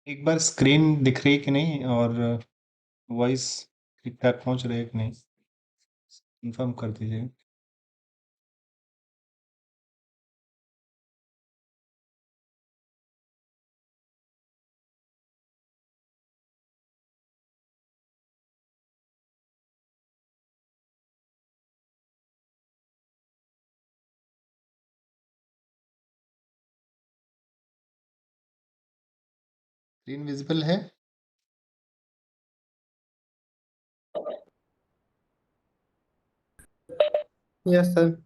एक बार स्क्रीन दिख रही कि नहीं और वॉइस ठीक ठाक पहुंच रही है कि नहीं, कंफर्म कर दीजिए। स्क्रीन विजिबल है? Yes sir.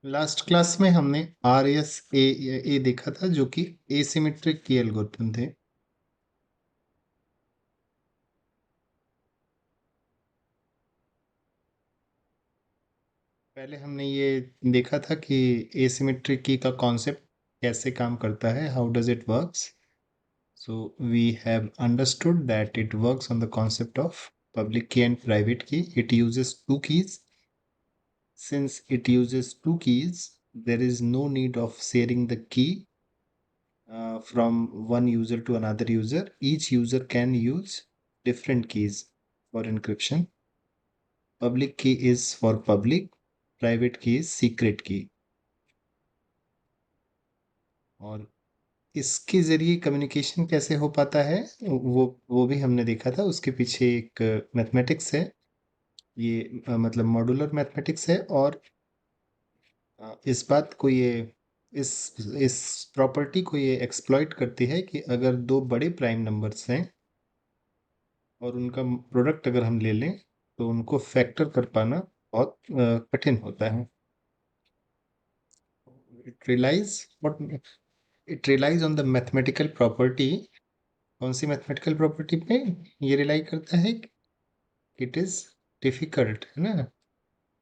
लास्ट क्लास में हमने आर एस ए देखा था जो कि एसिमेट्रिक की एल्गोरिथम थे। पहले हमने ये देखा था कि एसिमेट्रिक की का कॉन्सेप्ट कैसे काम करता है, how does it works. So we have understood that it works on the concept of public key and private key. It uses two keys. Since it uses two keys, there is no need of sharing the key from one user to another user. Each user can use different keys for encryption. Public key is for public, private key is secret key. और इसके जरिए communication कैसे हो पाता है वो भी हमने देखा था। उसके पीछे एक मैथमेटिक्स है। ये मतलब मॉड्यूलर मैथमेटिक्स है। और इस बात को ये इस इस प्रॉपर्टी को ये एक्सप्लॉइट करती है कि अगर दो बड़े प्राइम नंबर्स हैं और उनका प्रोडक्ट अगर हम ले लें तो उनको फैक्टर कर पाना बहुत कठिन होता है। It relies what it relies on the mathematical property. कौन सी मैथमेटिकल प्रॉपर्टी पे ये रिलाई करता है? इट इज डिफिकल्ट, है ना।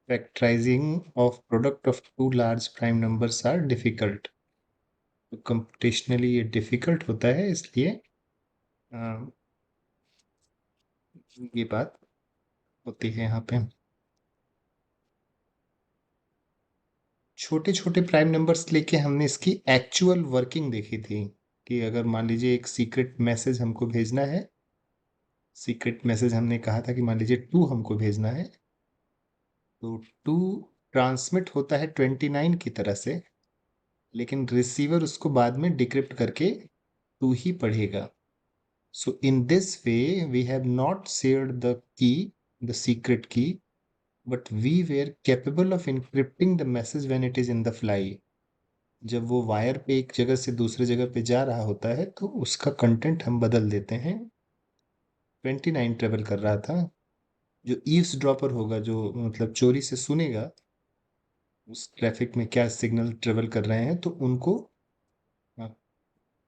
Factorising of product of two large prime numbers are difficult. तो कंप्यूटेशनली ये डिफिकल्ट होता है, इसलिए अ, ये बात होती है यहाँ पे। छोटे छोटे प्राइम नंबर्स लेके हमने इसकी एक्चुअल वर्किंग देखी थी कि अगर मान लीजिए एक सीक्रेट मैसेज हमको भेजना है। सीक्रेट मैसेज हमने कहा था कि मान लीजिए टू हमको भेजना है, तो टू ट्रांसमिट होता है 29 की तरह से, लेकिन रिसीवर उसको बाद में डिक्रिप्ट करके टू ही पढ़ेगा। So in this way we have not shared the key, the secret key, but we were capable of encrypting the message when it is in the fly। जब वो वायर पे एक जगह से दूसरे जगह पे जा रहा होता है तो उसका कंटेंट हम बदल देते हैं। 29 ट्रेवल कर रहा था। जो ईव्स ड्रॉपर होगा, जो मतलब चोरी से सुनेगा उस ट्रैफिक में क्या सिग्नल ट्रेवल कर रहे हैं, तो उनको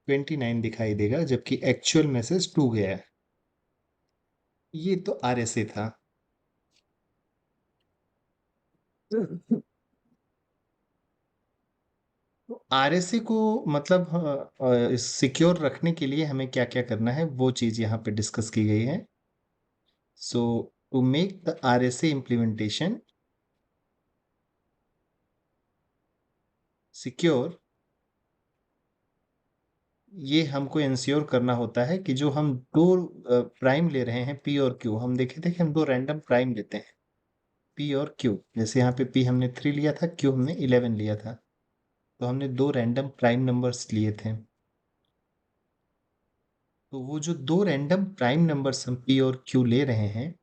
29 दिखाई देगा जबकि एक्चुअल मैसेज 2 गया है। ये तो आरएसए था। तो आरएसए को मतलब सिक्योर रखने के लिए हमें क्या क्या करना है वो चीज यहाँ पे डिस्कस की गई है। So to make the RSA implementation secure, ये हमको इंश्योर करना होता है कि जो हम दो प्राइम ले रहे हैं, पी और क्यू, हम देखे थे कि हम दो रैंडम प्राइम लेते हैं, पी और क्यू। जैसे यहाँ पे पी हमने 3 लिया था, क्यू हमने 11 लिया था। तो हमने दो रैंडम प्राइम नंबर्स लिए थे। तो वो जो दो रैंडम प्राइम नंबर्स हम पी और क्यू ले रहे हैं,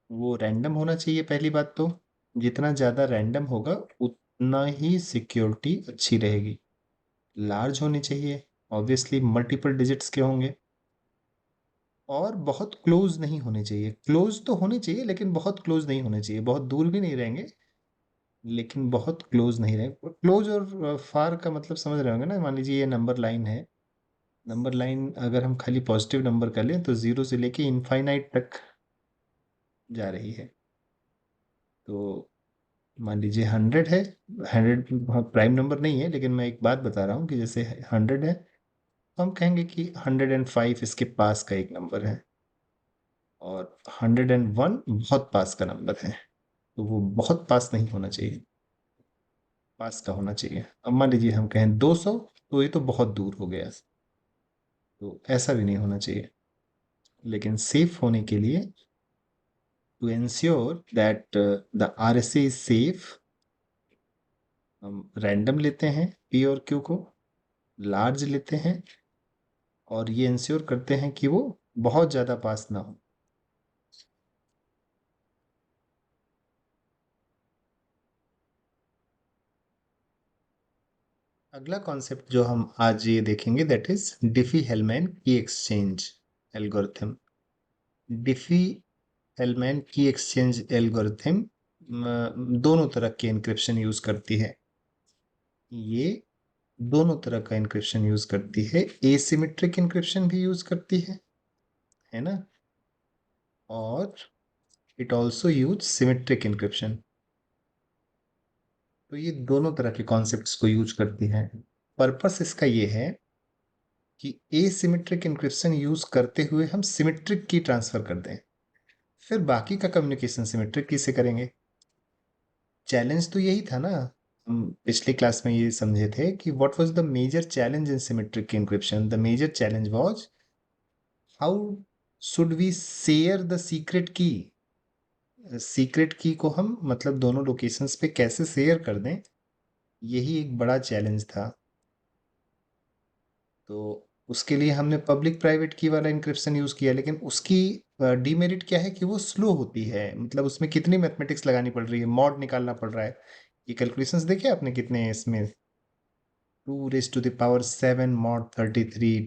वो रैंडम होना चाहिए पहली बात तो। जितना ज़्यादा रैंडम होगा उतना ही सिक्योरिटी अच्छी रहेगी। लार्ज होने चाहिए, ऑब्वियसली मल्टीपल डिजिट्स के होंगे, और बहुत क्लोज नहीं होने चाहिए। क्लोज तो होने चाहिए लेकिन बहुत क्लोज नहीं होने चाहिए, बहुत दूर भी नहीं रहेंगे लेकिन बहुत क्लोज नहीं रहेंगे। क्लोज और फार का मतलब समझ रहे होंगे ना। मान लीजिए ये नंबर लाइन है, नंबर लाइन अगर हम खाली पॉजिटिव नंबर कर लें तो जीरो से लेके इनफाइनाइट तक जा रही है। तो मान लीजिए 100 है। 100 प्राइम नंबर नहीं है, लेकिन मैं एक बात बता रहा हूँ कि जैसे 100 है तो हम कहेंगे कि 105 इसके पास का एक नंबर है, और 101 बहुत पास का नंबर है। तो वो बहुत पास नहीं होना चाहिए, पास का होना चाहिए। अब मान लीजिए हम कहें 200, तो ये तो बहुत दूर हो गया, तो ऐसा भी नहीं होना चाहिए। लेकिन सेफ होने के लिए, to ensure that the RSA is safe, हम रैंडम लेते हैं पी और क्यू को, लार्ज लेते हैं, और ये इंश्योर करते हैं कि वो बहुत ज़्यादा पास ना हो। अगला कॉन्सेप्ट जो हम आज ये देखेंगे दैट इज डिफी हेलमैन की एक्सचेंज एल्गोरिथम। डिफी हेलमैन की एक्सचेंज एल्गोरिथम दोनों तरह के एन्क्रिप्शन यूज करती है। ये दोनों तरह का एन्क्रिप्शन यूज करती है, एसिमेट्रिक एन्क्रिप्शन भी यूज करती है ना, और it also use symmetric encryption. तो ये दोनों तरह के कॉन्सेप्ट्स को यूज करती है। पर्पस इसका ये है कि एसिमेट्रिक एन्क्रिप्शन यूज करते हुए हम सिमेट्रिक की ट्रांसफर कर दें, फिर बाकी का कम्युनिकेशन सिमेट्रिक की से करेंगे। चैलेंज तो यही था ना, हम पिछले क्लास में ये समझे थे कि what was the major challenge in symmetric encryption. The major challenge was how should we share the secret key. Secret key को हम मतलब दोनों लोकेशंस पे कैसे शेयर कर दें, यही एक बड़ा चैलेंज था। तो उसके लिए हमने पब्लिक प्राइवेट की वाला इंक्रिप्शन यूज किया, लेकिन उसकी डीमेरिट क्या है कि वो स्लो होती है। मतलब उसमें कितनी मैथमेटिक्स लगानी पड़ रही है, मॉड निकालना पड़ रहा है। ये कैलकुलेशंस देखे आपने कितने हैं इसमें? 2 raised to the power 7 mod 33,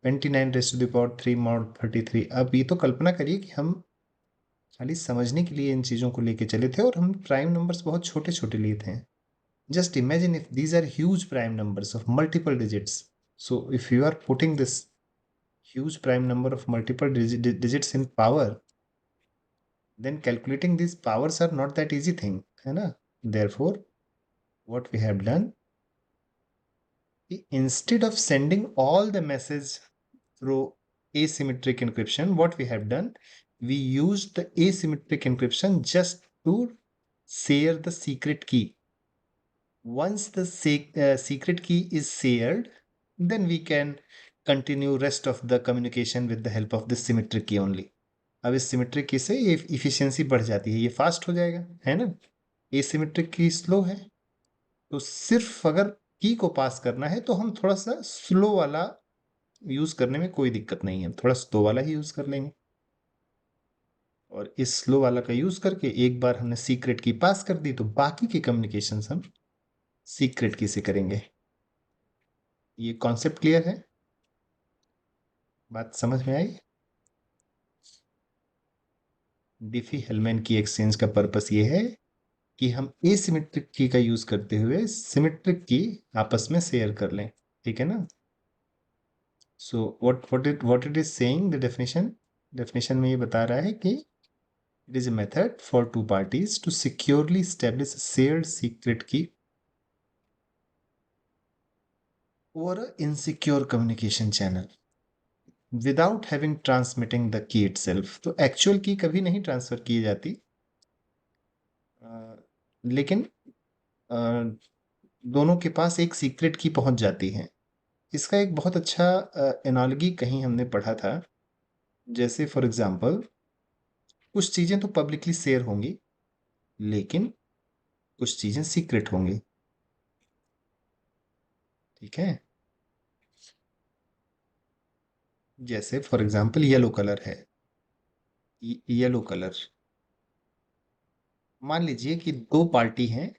29 raised to the power 3 mod 33। अब ये तो कल्पना करिए कि हम खाली समझने के लिए इन चीज़ों को लेके चले थे, और हम प्राइम नंबर्स बहुत छोटे छोटे लिए थे। Just imagine if these are huge prime numbers of multiple digits. So if you are putting this huge prime number of multiple digits in power, then calculating these powers are not that easy thing, है ना? Therefore, what we have done, instead of sending all the message through asymmetric encryption, what we have done, we used the asymmetric encryption just to share the secret key. Once the secret key is shared, then we can continue rest of the communication with the help of this symmetric key only. अब इस symmetric की से ये efficiency बढ़ जाती है, ये fast हो जाएगा, है ना। एसिमेट्रिक की स्लो है, तो सिर्फ अगर की को पास करना है तो हम थोड़ा सा स्लो वाला यूज करने में कोई दिक्कत नहीं है, थोड़ा स्लो वाला ही यूज कर लेंगे। और इस स्लो वाला का यूज करके एक बार हमने सीक्रेट की पास कर दी, तो बाकी की कम्युनिकेशन हम सीक्रेट की से करेंगे। ये कॉन्सेप्ट क्लियर है? बात समझ में आई? डिफी हेलमैन की एक्सचेंज का पर्पस ये है कि हम एसिमेट्रिक की का यूज करते हुए सिमेट्रिक की आपस में शेयर कर लें, ठीक है ना। So what it is saying, the definition, definition में ये बता रहा है कि it is a method for two parties to securely establish a shared secret key over an insecure communication channel without having transmitting the key itself। तो actual की कभी नहीं ट्रांसफर की जाती, लेकिन अ, दोनों के पास एक सीक्रेट की पहुंच जाती है। इसका एक बहुत अच्छा एनालॉजी कहीं हमने पढ़ा था। जैसे फॉर एग्जांपल, कुछ चीज़ें तो पब्लिकली शेयर होंगी, लेकिन कुछ चीज़ें सीक्रेट होंगी, ठीक है। जैसे फॉर एग्जांपल येलो कलर है, येलो कलर। मान लीजिए कि दो पार्टी हैं,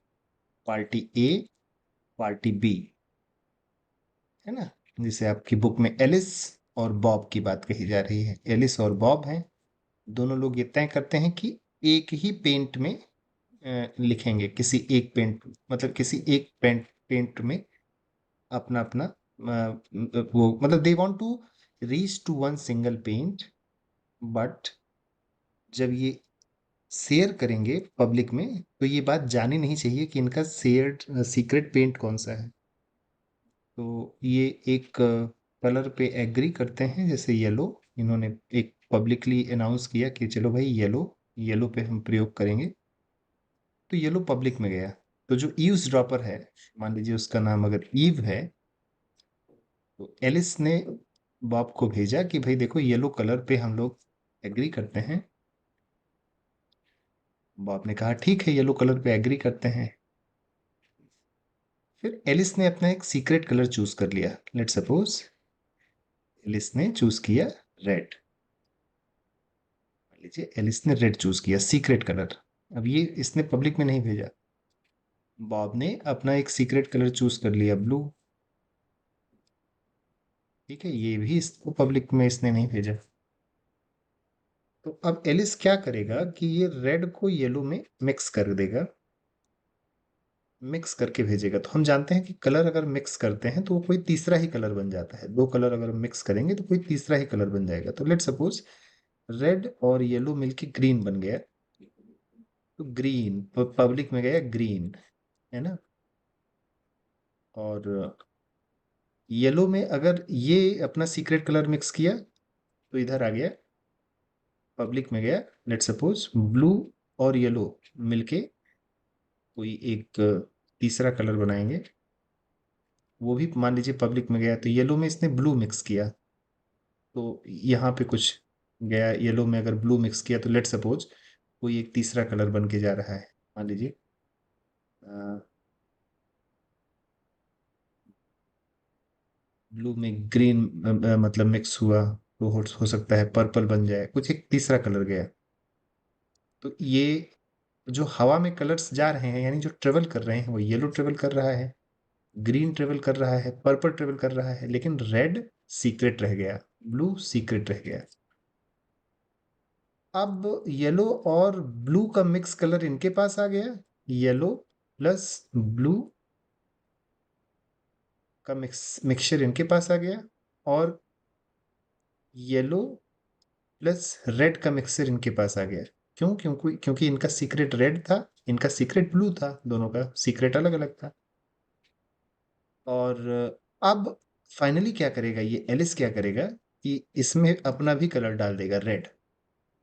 पार्टी ए, पार्टी बी, है ना। जैसे आपकी बुक में एलिस और बॉब की बात कही जा रही है, एलिस और बॉब हैं। दोनों लोग ये तय करते हैं कि एक ही पेंट में लिखेंगे, किसी एक पेंट, मतलब किसी एक पेंट में अपना अपना वो, मतलब they want to reach to one single point. But जब ये शेयर करेंगे पब्लिक में, तो ये बात जानी नहीं चाहिए कि इनका शेयर्ड सीक्रेट पेंट कौन सा है। तो ये एक कलर पे एग्री करते हैं, जैसे येलो। इन्होंने एक पब्लिकली अनाउंस किया कि चलो भाई येलो, येलो पे हम प्रयोग करेंगे। तो येलो पब्लिक में गया। तो जो ईव्स ड्रॉपर है, मान लीजिए उसका नाम अगर ईव है, तो एलिस ने बॉब को भेजा कि भाई देखो येलो कलर पे हम लोग एग्री करते हैं। बॉब ने कहा ठीक है, येलो कलर पे एग्री करते हैं। फिर एलिस ने अपना एक सीक्रेट कलर चूज कर लिया। लेट सपोज एलिस ने चूज किया रेड। मान लीजिए एलिस ने रेड चूज किया सीक्रेट कलर। अब ये इसने पब्लिक में नहीं भेजा। बॉब ने अपना एक सीक्रेट कलर चूज कर लिया ब्लू। ठीक है, ये भी इसको पब्लिक में इसने नहीं भेजा। तो अब एलिस क्या करेगा कि ये रेड को येलो में मिक्स कर देगा, मिक्स करके भेजेगा। तो हम जानते हैं कि कलर अगर मिक्स करते हैं तो वो कोई तीसरा ही कलर बन जाता है। दो कलर अगर मिक्स करेंगे तो कोई तीसरा ही कलर बन जाएगा। तो लेट सपोज रेड और येलो मिलके ग्रीन बन गया। तो ग्रीन पब्लिक में गया ग्रीन, है ना। और येलो में अगर ये अपना सीक्रेट कलर मिक्स किया तो इधर आ गया, पब्लिक में गया। लेट सपोज ब्लू और येलो मिलके कोई एक तीसरा कलर बनाएंगे। वो भी मान लीजिए पब्लिक में गया, तो येलो में इसने ब्लू मिक्स किया, तो यहाँ पे कुछ गया। येलो में अगर ब्लू मिक्स किया तो लेट सपोज कोई एक तीसरा कलर बन के जा रहा है। मान लीजिए ब्लू में ग्रीन मतलब मिक्स हुआ, तो हो सकता है पर्पल बन जाए, कुछ एक तीसरा कलर गया। तो ये जो हवा में कलर्स जा रहे हैं, यानी जो ट्रेवल कर रहे हैं, वो येलो ट्रेवल कर रहा है, ग्रीन ट्रेवल कर रहा है, पर्पल ट्रेवल कर रहा है, लेकिन रेड सीक्रेट रह गया, ब्लू सीक्रेट रह गया। अब येलो और ब्लू का मिक्स कलर इनके पास आ गया, येलो प्लस ब्लू का मिक्सचर इनके पास आ गया, और येलो प्लस रेड का मिक्सचर इनके पास आ गया। क्यों? क्योंकि इनका सीक्रेट रेड था, इनका सीक्रेट ब्लू था, दोनों का सीक्रेट अलग अलग था। और अब फाइनली क्या करेगा ये एलिस, क्या करेगा कि इसमें अपना भी कलर डाल देगा रेड,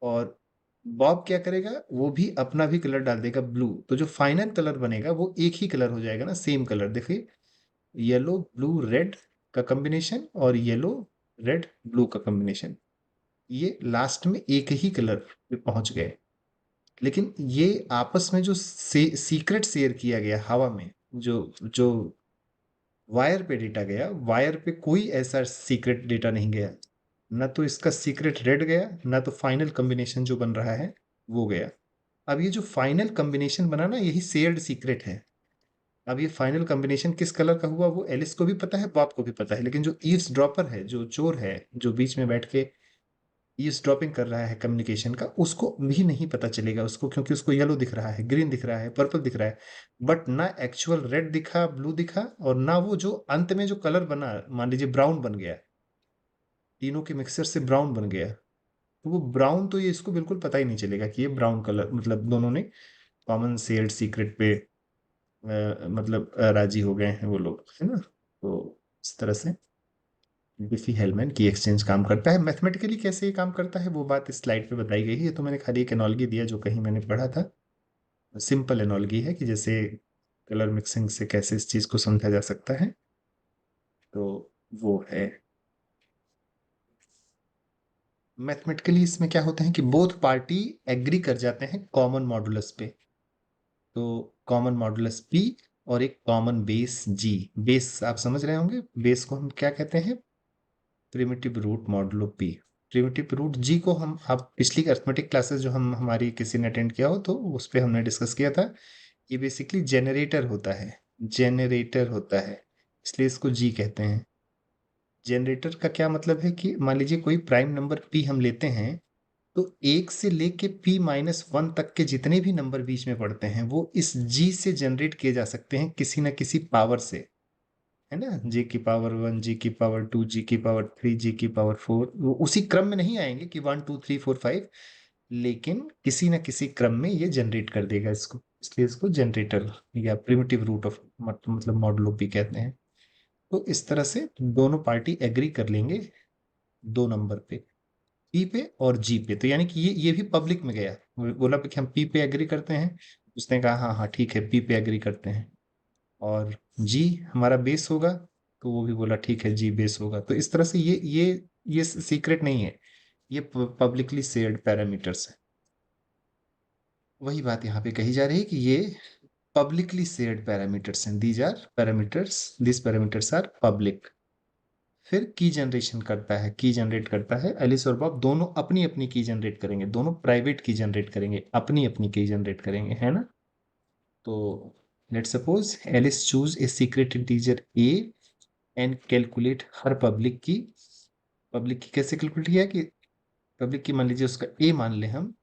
और बॉब क्या करेगा वो भी अपना भी कलर डाल देगा ब्लू। तो जो फाइनल कलर बनेगा वो एक ही कलर हो जाएगा ना, सेम कलर। देखिए येलो ब्लू रेड का कॉम्बिनेशन और येलो रेड ब्लू का कॉम्बिनेशन, ये लास्ट में एक ही कलर पे पहुंच गए। लेकिन ये आपस में जो सीक्रेट शेयर किया गया हवा में, जो जो वायर पे डेटा गया, वायर पे कोई ऐसा सीक्रेट डेटा नहीं गया। ना तो इसका सीक्रेट रेड गया, ना तो फाइनल कॉम्बिनेशन जो बन रहा है वो गया। अब ये जो फाइनल कॉम्बिनेशन बना ना, यही शेयर्ड सीक्रेट है। अब ये फाइनल कॉम्बिनेशन किस कलर का हुआ वो एलिस को भी पता है, बॉब को भी पता है, लेकिन जो ईव्स ड्रॉपर है, जो चोर है, जो बीच में बैठ के ईव्सड्रॉपिंग कर रहा है कम्युनिकेशन का, उसको भी नहीं पता चलेगा उसको, क्योंकि उसको येलो दिख रहा है, ग्रीन दिख रहा है, पर्पल दिख रहा है। बट ना एक्चुअल रेड दिखा, ब्लू दिखा, और ना वो जो अंत में जो कलर बना, मान लीजिए ब्राउन बन गया, तीनों के मिक्सचर से ब्राउन बन गया। तो वो ब्राउन, तो ये इसको बिल्कुल पता ही नहीं चलेगा कि ये ब्राउन कलर, मतलब दोनों ने कॉमन शेयर्ड सीक्रेट पे मतलब राजी हो गए हैं वो लोग, है ना। तो इस तरह से डिफी हेलमैन की एक्सचेंज काम करता है। मैथमेटिकली कैसे ये काम करता है वो बात इस स्लाइड पे बताई गई है। ये तो मैंने खाली एक एनोलॉजी दिया जो कहीं मैंने पढ़ा था। सिंपल एनोलॉजी है कि जैसे कलर मिक्सिंग से कैसे इस चीज को समझा जा सकता है। तो वो है मैथमेटिकली। इसमें क्या होता है कि बोथ पार्टी एग्री कर जाते हैं कॉमन मॉडुलस पे। तो कॉमन मॉडुलस पी और एक कॉमन बेस जी। बेस आप समझ रहे होंगे, बेस को हम क्या कहते हैं, primitive root modulo p. Primitive root g को हम, आप पिछली अर्थमेटिक क्लासेस जो हम हमारी किसी ने अटेंड किया हो तो उस पे हमने डिस्कस किया था। ये बेसिकली जेनरेटर होता है, जेनरेटर होता है, इसलिए इसको जी कहते हैं। जेनरेटर का क्या मतलब है कि मान लीजिए कोई प्राइम नंबर पी हम लेते हैं, तो एक से लेके p-1 तक के जितने भी नंबर बीच में पड़ते हैं वो इस g से जनरेट किए जा सकते हैं किसी ना किसी पावर से, है ना। g⁻1, g⁻2, g⁻3, g⁻4, वो उसी क्रम में नहीं आएंगे कि 1 2 3 4 5, लेकिन किसी ना किसी क्रम में ये जनरेट कर देगा इसको, इसलिए इसको जनरेटर या प्रिमिटिव रूट ऑफ मतलब मॉडुलो पी कहते हैं। तो इस तरह से दोनों पार्टी एग्री कर लेंगे दो नंबर पे, पी पे और जी पे। तो यानी कि ये भी पब्लिक में गया, बोला कि हम पी पे एग्री करते हैं, उसने कहा हाँ हाँ ठीक है पी पे एग्री करते हैं, और जी हमारा बेस होगा, तो वो भी बोला ठीक है जी बेस होगा। तो इस तरह से ये सीक्रेट नहीं है, ये पब्लिकली शेयर्ड पैरामीटर्स है। वही बात यहाँ पे कही जा रही है कि ये पब्लिकली शेयर्ड पैरामीटर्स हैं, these are parameters, this parameters are public. फिर की जनरेशन करता है, की जनरेट करता है, एलिस और बॉब दोनों अपनी अपनी की जनरेट करेंगे, दोनों प्राइवेट की जनरेट करेंगे, अपनी अपनी की जनरेट करेंगे, है ना। तो let's suppose Alice choose a secret integer a and calculate her public key. Public key कैसे कैलकुलेट किया कि पब्लिक की मान लीजिए उसका ए मान ले हम,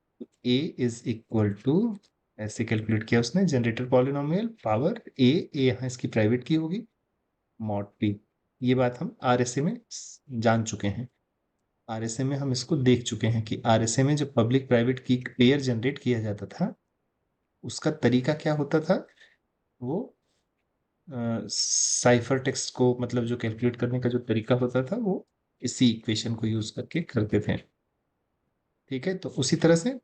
ए इज इक्वल टू, ऐसे कैलकुलेट किया उसने, जनरेटर पॉलिनोमियल पावर ए, ए यहाँ इसकी प्राइवेट की होगी, मॉड पी। ये बात हम आरएसए में जान चुके हैं, आरएसए में हम इसको देख चुके हैं कि आरएसए में जब पब्लिक प्राइवेट की पेयर जनरेट किया जाता था, उसका तरीका क्या होता था, वो साइफर टेक्स्ट को मतलब जो कैलकुलेट करने का जो तरीका होता था वो इसी इक्वेशन को यूज करके करते थे। ठीक है, तो उसी तरह से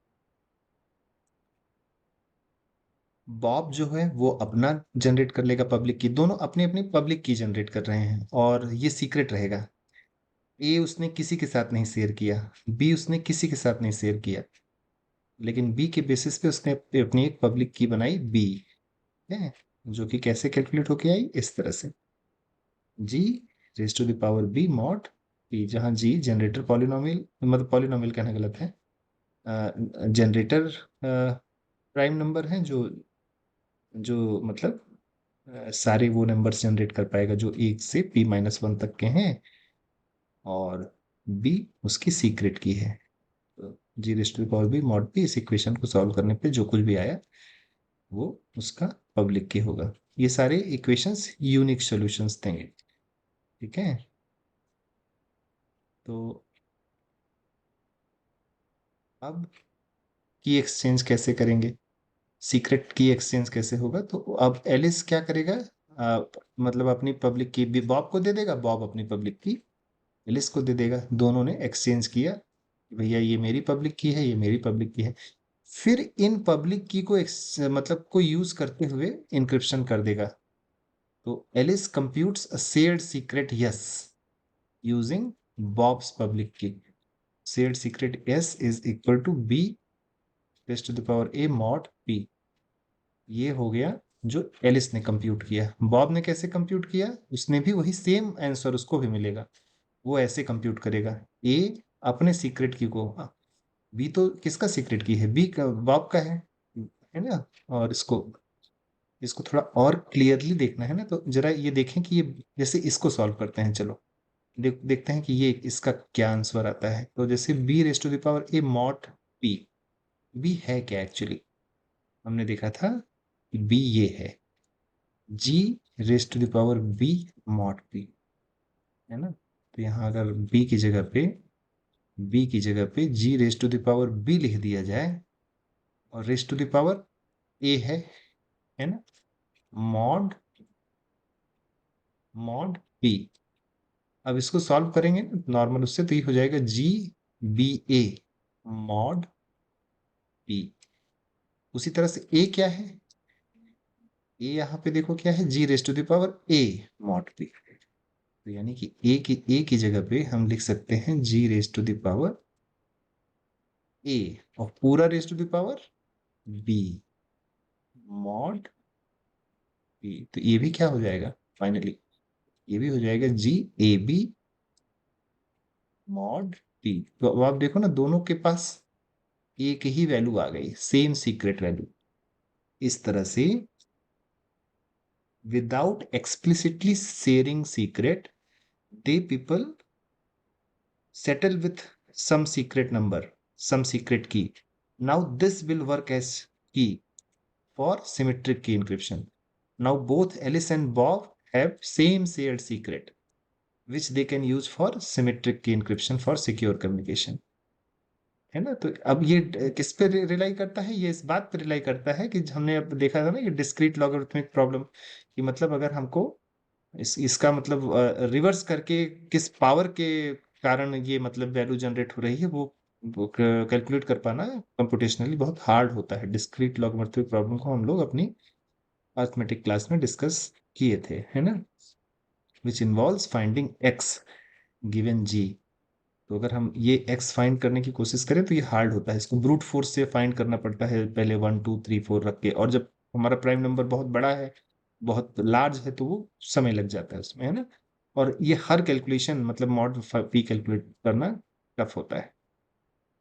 बॉब जो है वो अपना जनरेट कर लेगा पब्लिक की, दोनों अपनी अपनी पब्लिक की जनरेट कर रहे हैं और ये सीक्रेट रहेगा। ए उसने किसी के साथ नहीं शेयर किया, बी उसने किसी के साथ नहीं शेयर किया, लेकिन बी के बेसिस पे उसने अपनी एक पब्लिक की बनाई बी, है, जो कि कैसे कैलकुलेट होके आई, इस तरह से g raise to the power b mod p, जहाँ जी जनरेटर पॉलिनोमियल, मतलब पॉलिनोमियल कहना गलत है, जनरेटर प्राइम नंबर है जो जो मतलब सारे वो नंबर्स जनरेट कर पाएगा जो एक से p-1 तक के हैं, और बी उसकी सीक्रेट की है। तो g raise to the power b mod p, इस इक्वेशन को सॉल्व करने पे जो कुछ भी आया वो उसका पब्लिक की होगा। ये सारे इक्वेशंस यूनिक सॉल्यूशंस देंगे। ठीक है, तो अब की एक्सचेंज कैसे करेंगे, सीक्रेट की एक्सचेंज कैसे होगा, तो अब एलिस क्या करेगा, आ, मतलब अपनी पब्लिक की भी बॉब को दे देगा, बॉब अपनी पब्लिक की एलिस को दे देगा, दोनों ने एक्सचेंज किया कि भैया ये मेरी पब्लिक की है, ये मेरी पब्लिक की है। फिर इन पब्लिक की को मतलब को यूज करते हुए इंक्रिप्शन कर देगा। तो Alice computes a shared secret s using Bob's public key. Shared secret s is equal to b raise to the power a mod p. ये हो गया जो एलिस ने कंप्यूट किया। बॉब ने कैसे कंप्यूट किया, उसने भी वही सेम आंसर उसको भी मिलेगा, वो ऐसे कंप्यूट करेगा। ए अपने सीक्रेट की को, बी तो किसका सीक्रेट की है, बी का, बॉब का है ना। और इसको इसको थोड़ा और क्लियरली देखना है ना, तो जरा ये देखें कि ये जैसे इसको सॉल्व करते हैं, चलो देखते हैं कि ये इसका क्या आंसर आता है। तो जैसे b raise to the power a mod p, b है क्या एक्चुअली, हमने देखा था कि बी ये है g raise to the power b mod p, है ना। तो यहाँ अगर बी की जगह पे g raise to the power b लिख दिया जाए, और raise to the power a है ना, मॉड मॉड पी। अब इसको सॉल्व करेंगे नॉर्मल उससे, तो ये हो जाएगा जी बी ए मॉड पी। उसी तरह से ए क्या है, ए यहाँ पे देखो क्या है, g raise to the power a mod p. तो यानी कि ए की जगह पे हम लिख सकते हैं g raise to the power a, और पूरा raise to the power b mod p. तो ये भी क्या हो जाएगा फाइनली, ये भी हो जाएगा जी ए बी मॉड टी। तो अब आप देखो ना, दोनों के पास एक ही वैल्यू आ गई, सेम सीक्रेट वैल्यू। इस तरह से without explicitly sharing secret, they people settle with some secret number, some secret key. Now this will work as key for symmetric key encryption. Now both Alice and Bob have same shared secret, which they can use for symmetric key encryption for secure communication. है ना? तो अब ये किस पे rely करता है? ये इस बात पे रिलाई करता है कि हमने अब देखा था ना, ये डिस्क्रीट लॉगरिथमिक प्रॉब्लम, कि मतलब अगर हमको इसका मतलब रिवर्स करके किस पावर के कारण ये मतलब वैल्यू जनरेट हो रही है, वो कैलकुलेट कर पाना कंप्यूटेशनली बहुत हार्ड होता है। डिस्क्रीट लॉगरिथमिक प्रॉब्लम को हम लोग अपनी अर्थमेटिक क्लास में डिस्कस किए थे, है ना, which involves finding x given g. तो अगर हम ये एक्स फाइंड करने की कोशिश करें तो ये हार्ड होता है, इसको ब्रूट फोर्स से फाइंड करना पड़ता है, पहले 1 2 3 4 रख के, और जब हमारा प्राइम नंबर बहुत बड़ा है, बहुत लार्ज है, तो वो समय लग जाता है उसमें, है ना। और ये हर कैलकुलेशन मतलब मॉड पी कैलकुलेट करना टफ होता है।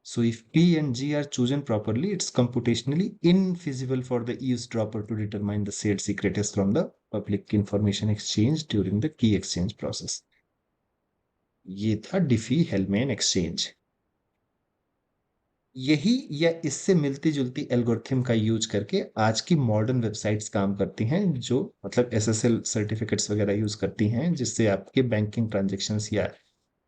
So if P and G are chosen properly, it's computationally infeasible for the eavesdropper to determine the shared secret from the public information exchange during the key exchange process. ये था डिफी Hellman exchange. यही या इससे मिलती जुलती algorithm का use करके आज की मॉडर्न वेबसाइट्स काम करती हैं, जो मतलब एसएसएल सर्टिफिकेट्स वगैरह यूज करती हैं, जिससे आपके बैंकिंग ट्रांजेक्शन्स या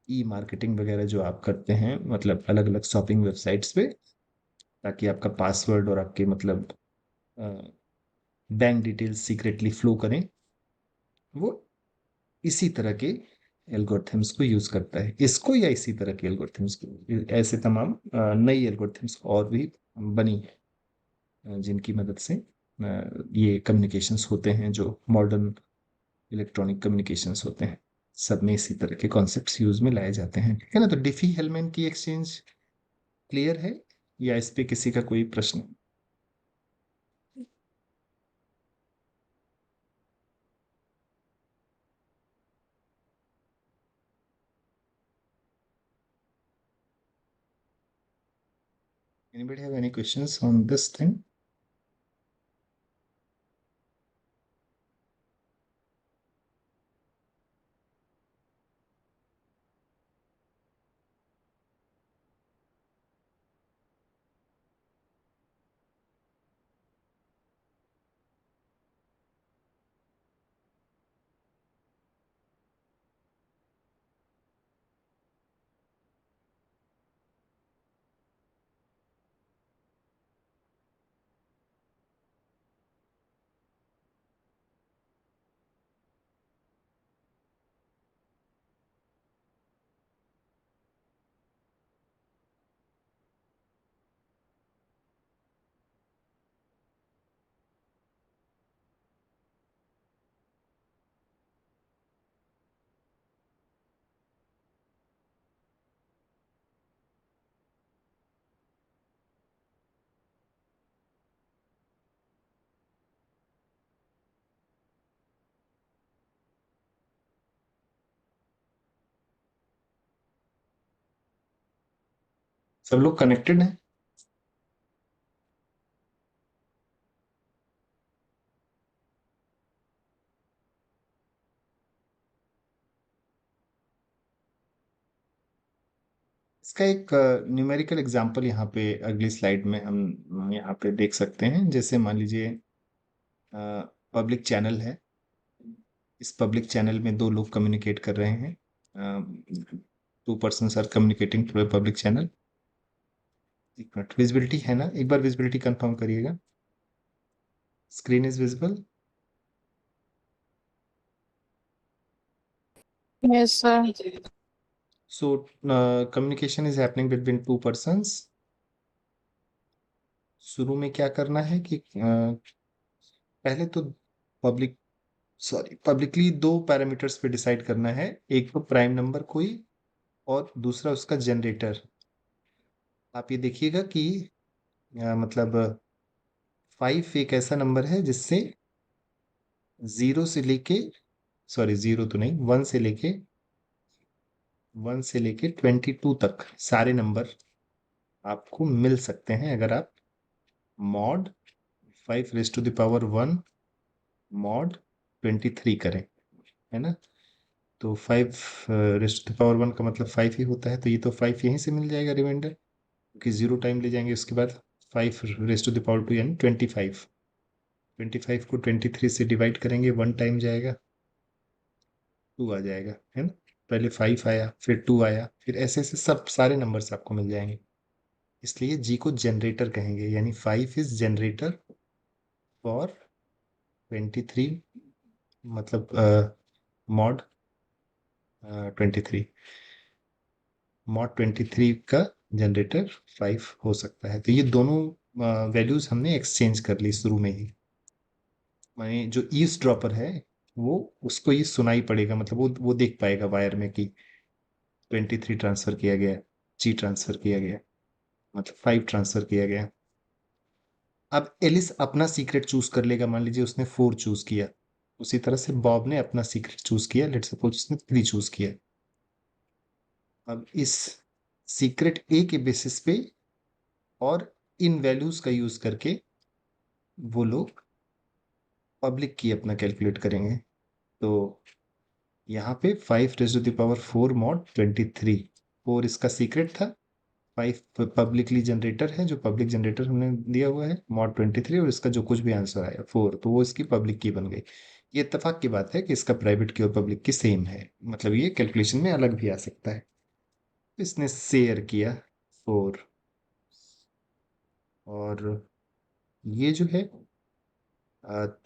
ई मार्केटिंग वगैरह जो आप करते हैं मतलब अलग अलग शॉपिंग वेबसाइट्स पे, ताकि आपका पासवर्ड और आपके मतलब बैंक डिटेल्स सीक्रेटली फ्लो करें, वो इसी तरह के एल्गोरिथम्स को यूज करता है। इसको या इसी तरह के एल्गोरिथम्स को, ऐसे तमाम नई एल्गोरिथम्स और भी बनी है, जिनकी मदद से ये कम्युनिकेशंस होते हैं, जो मॉडर्न इलेक्ट्रॉनिक कम्युनिकेशंस होते हैं, सब में इसी तरह के कॉन्सेप्ट्स यूज में लाए जाते हैं, ठीक है ना। तो डिफी हेलमैन की एक्सचेंज क्लियर है, या इस पे किसी का कोई प्रश्न? Anybody have any questions on this thing? सब लोग कनेक्टेड हैं? इसका एक न्यूमेरिकल एग्जांपल यहाँ पे अगली स्लाइड में हम यहाँ पे देख सकते हैं। जैसे मान लीजिए पब्लिक चैनल है, इस पब्लिक चैनल में दो लोग कम्युनिकेट कर रहे हैं, two person are communicating through a public channel. एक मिनट, विजिबिलिटी है ना, एक बार विजिबिलिटी कंफर्म करिएगा। Screen is visible? Yes, sir. So communication is happening between two persons. शुरू में क्या करना है कि पहले तो पब्लिक पब्लिकली दो पैरामीटर्स पे डिसाइड करना है, एक तो प्राइम नंबर कोई, और दूसरा उसका जनरेटर। आप ये देखिएगा कि मतलब 5 एक ऐसा नंबर है जिससे जीरो से लेके, सॉरी जीरो तो नहीं, 1 से लेके 1 से लेके 22 तक सारे नंबर आपको मिल सकते हैं अगर आप mod 5 raise to the power 1 mod 23 करें, है ना? तो 5 रेज़ टू द पावर 1 का मतलब 5 ही होता है, तो ये तो 5 यहीं से मिल जाएगा रिमाइंडर, क्योंकि 0 टाइम ले जाएंगे उसके बाद। 5 रेज़ टू द पावर 2 यानी 25। 25 को 23 से डिवाइड करेंगे, 1 टाइम जाएगा, 2 आ जाएगा, है ना? पहले 5 आया, फिर 2 आया, फिर ऐसे ऐसे सब सारे नंबर्स आपको मिल जाएंगे। इसलिए जी को जनरेटर कहेंगे, यानी 5 इज जनरेटर फॉर 23, मतलब मॉड 23, मॉड 23 का जनरेटर 5 हो सकता है। तो ये दोनों वैल्यूज हमने एक्सचेंज कर ली शुरू में ही। माने जो ईज ड्रॉपर है वो, उसको ये सुनाई पड़ेगा, मतलब वो देख पाएगा वायर में कि 23 ट्रांसफर किया गया, जी ट्रांसफर किया गया, मतलब 5 ट्रांसफर किया गया। अब एलिस अपना सीक्रेट चूज कर लेगा, मान लीजिए उसने 4 चूज किया, उसी तरह से बॉब ने अपना सीक्रेट चूज किया, लेट सपोज उसने 3 चूज किया। अब इस सीक्रेट ए के बेसिस पे और इन वैल्यूज का यूज करके वो लोग पब्लिक की अपना कैलकुलेट करेंगे। तो यहाँ पे 5 raise to the power 4 mod 23, 4 इसका सीक्रेट था, 5 पब्लिकली जनरेटर है, जो पब्लिक जनरेटर हमने दिया हुआ है मॉड 23, और इसका जो कुछ भी आंसर आया 4, तो वो इसकी पब्लिक की बन गई। ये इत्तेफाक की बात है कि इसका प्राइवेट की और पब्लिक की सेम है, मतलब ये कैलकुलेशन में अलग भी आ सकता है। इसने शेयर किया 4, और ये जो है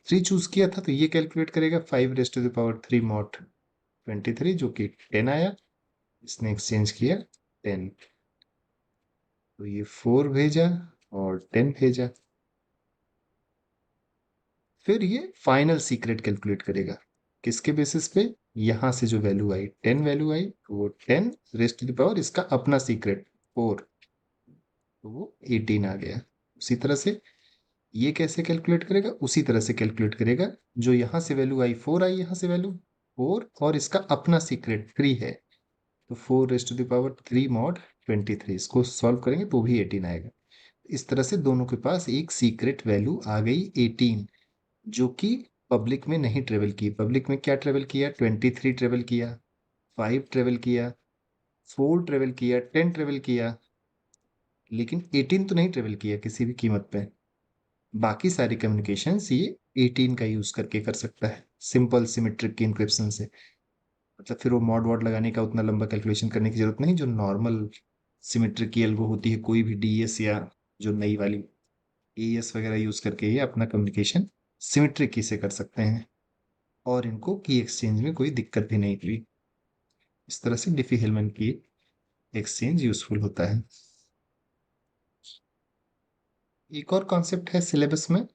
3 चूज किया था, तो ये कैलकुलेट करेगा 5 raise to the power 3 mod 23, जो कि 10 आया। इसने एक्सचेंज किया 10, तो ये 4 भेजा और 10 भेजा। फिर ये फाइनल सीक्रेट कैलकुलेट करेगा, किसके बेसिस पे? यहां से जो वैल्यू आई 10 वैल्यू आई, तो वो 10 रेज़ टू द पावर इसका अपना सीक्रेट 4, तो वो 18 आ गया। उसी तरह से ये कैसे कैलकुलेट करेगा? उसी तरह से कैलकुलेट करेगा, जो यहां से वैल्यू आई 4 आई, यहां से वैल्यू 4, और इसका अपना सीक्रेट 3 है, तो 4 raise to the power 3 mod 23, इसको सॉल्व करेंगे तो भी 18 आएगा। इस तरह से दोनों के पास एक सीक्रेट वैल्यू आ गई 18, जो कि पब्लिक में नहीं ट्रेवल की। पब्लिक में क्या ट्रेवल किया? 23 ट्रेवल किया, 5 ट्रेवल किया, 4 ट्रेवल किया, 10 ट्रेवल किया, लेकिन 18 तो नहीं ट्रेवल किया किसी भी कीमत पे। बाकी सारी कम्युनिकेशंस ये 18 का यूज करके कर सकता है, सिंपल सिमेट्रिक की इंक्रिप्शन से। मतलब फिर वो मॉड वॉड लगाने का उतना लंबा कैलकुलेशन करने की जरूरत नहीं, जो नॉर्मल सिमेट्रिक की एल्गो होती है, कोई भी डीएस या जो नई वाली एएस वगैरह यूज करके ये अपना कम्युनिकेशन सिमेट्रिक की से कर सकते हैं, और इनको की एक्सचेंज में कोई दिक्कत भी नहीं हुई। इस तरह से डिफी हेलमैन की एक्सचेंज यूजफुल होता है। एक और कॉन्सेप्ट है सिलेबस में,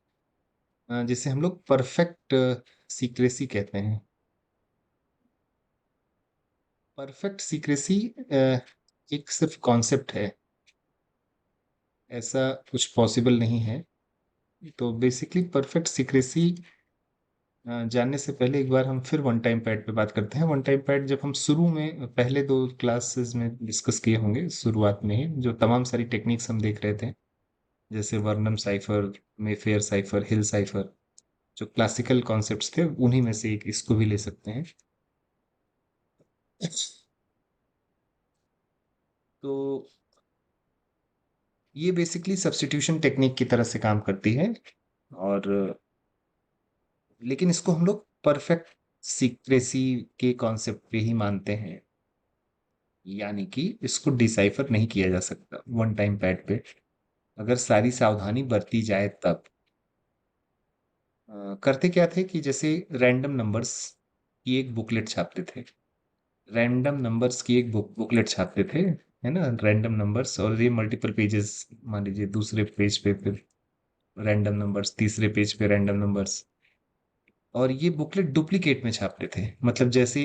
जिसे हम लोग परफेक्ट सीक्रेसी कहते हैं। परफेक्ट सीक्रेसी एक सिर्फ कॉन्सेप्ट है, ऐसा कुछ पॉसिबल नहीं है। तो बेसिकली परफेक्ट सीक्रेसी जानने से पहले एक बार हम फिर वन टाइम पैड पे बात करते हैं। वन टाइम पैड जब हम शुरू में पहले 2 क्लासेस में डिस्कस किए होंगे, शुरुआत में ही जो तमाम सारी टेक्निक्स हम देख रहे थे, जैसे वर्नम साइफर, मेफेयर साइफर, हिल साइफर, जो क्लासिकल कॉन्सेप्ट्स थे, उन्हीं में से एक इसको भी ले सकते हैं। तो ये बेसिकली सब्स्टिट्यूशन टेक्निक की तरह से काम करती है, और लेकिन इसको हम लोग परफेक्ट सीक्रेसी के कॉन्सेप्ट पे ही मानते हैं, यानी कि इसको डिसाइफर नहीं किया जा सकता वन टाइम पैड पे, अगर सारी सावधानी बरती जाए तब। करते क्या थे कि जैसे रैंडम नंबर्स की एक बुकलेट छापते थे, रैंडम नंबर्स की एक बुकलेट छापते थे, है ना? रैंडम नंबर्स, और ये मल्टीपल पेजेस, मान लीजिए दूसरे पेज पे फिर रैंडम नंबर्स, तीसरे पेज पे रैंडम नंबर्स, और ये बुकलेट डुप्लीकेट में छापते थे। मतलब जैसे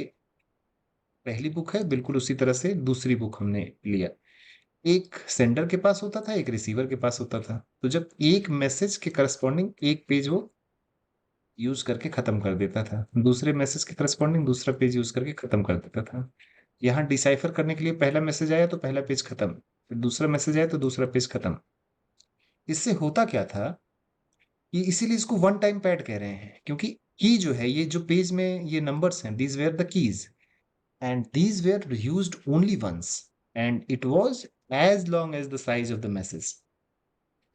पहली बुक है, बिल्कुल उसी तरह से दूसरी बुक हमने लिया। एक सेंडर के पास होता था, एक रिसीवर के पास होता था, तो जब एक मैसेज के करस्पॉन्डिंग एक पेज वो यूज करके खत्म कर देता था, दूसरे मैसेज के करस्पॉन्डिंग दूसरा पेज यूज करके खत्म कर देता था। यहाँ डिसाइफर करने के लिए पहला मैसेज आया तो पहला पेज खत्म, फिर दूसरा मैसेज आया तो दूसरा पेज खत्म। इससे होता क्या था कि इसीलिए इसको वन टाइम पैड कह रहे हैं, क्योंकि की जो है, ये जो पेज में ये नंबर्स हैं, these were the keys and these were used only once and it was as long as the size of the message,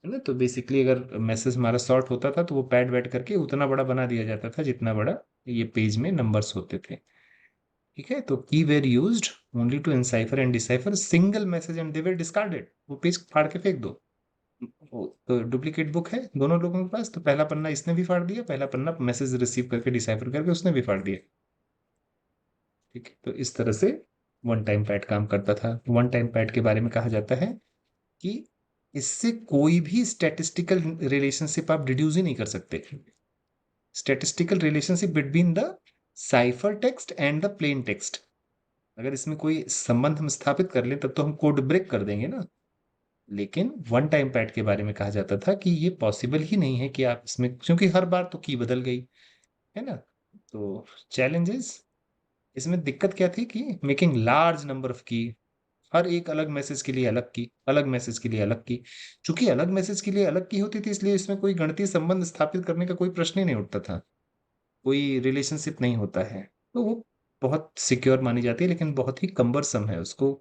है ना। तो बेसिकली अगर मैसेज हमारा शॉर्ट होता था तो वो पैड वैड करके उतना बड़ा बना दिया जाता था जितना बड़ा ये पेज में नंबर्स होते थे। ठीक है, तो key were used only to encipher and decipher single message and they were discarded, वो पेज फाड़ के फेंक दो। तो डुप्लीकेट बुक है दोनों लोगों के पास, तो पहला पन्ना इसने भी फाड़ दिया, पहला पन्ना मैसेज रिसीव करके डिसाइफर करके उसने भी फाड़ दिया। ठीक है, तो इस तरह से वन टाइम पैड काम करता था। वन टाइम पैड के बारे में कहा जाता है कि इससे कोई भी स्टैटिस्टिकल रिलेशनशिप आप डिड्यूस ही नहीं कर सकते। Statistical relationship between the cipher text and the plain text, अगर इसमें कोई संबंध हम स्थापित कर लें तब तो हम कोड ब्रेक कर देंगे ना। लेकिन वन टाइम पैड के बारे में कहा जाता था कि ये पॉसिबल ही नहीं है कि आप इसमें, क्योंकि हर बार तो की बदल गई, है ना। तो चैलेंजेस, इसमें दिक्कत क्या थी कि मेकिंग लार्ज नंबर ऑफ की, हर एक अलग मैसेज के लिए अलग की, अलग मैसेज के लिए अलग की। चूंकि अलग मैसेज के लिए अलग की होती थी इसलिए इसमें कोई गणितीय संबंध स्थापित करने का कोई प्रश्न ही नहीं उठता था, कोई रिलेशनशिप नहीं होता है। तो वो बहुत सिक्योर मानी जाती है, लेकिन बहुत ही कम्बरसम है। उसको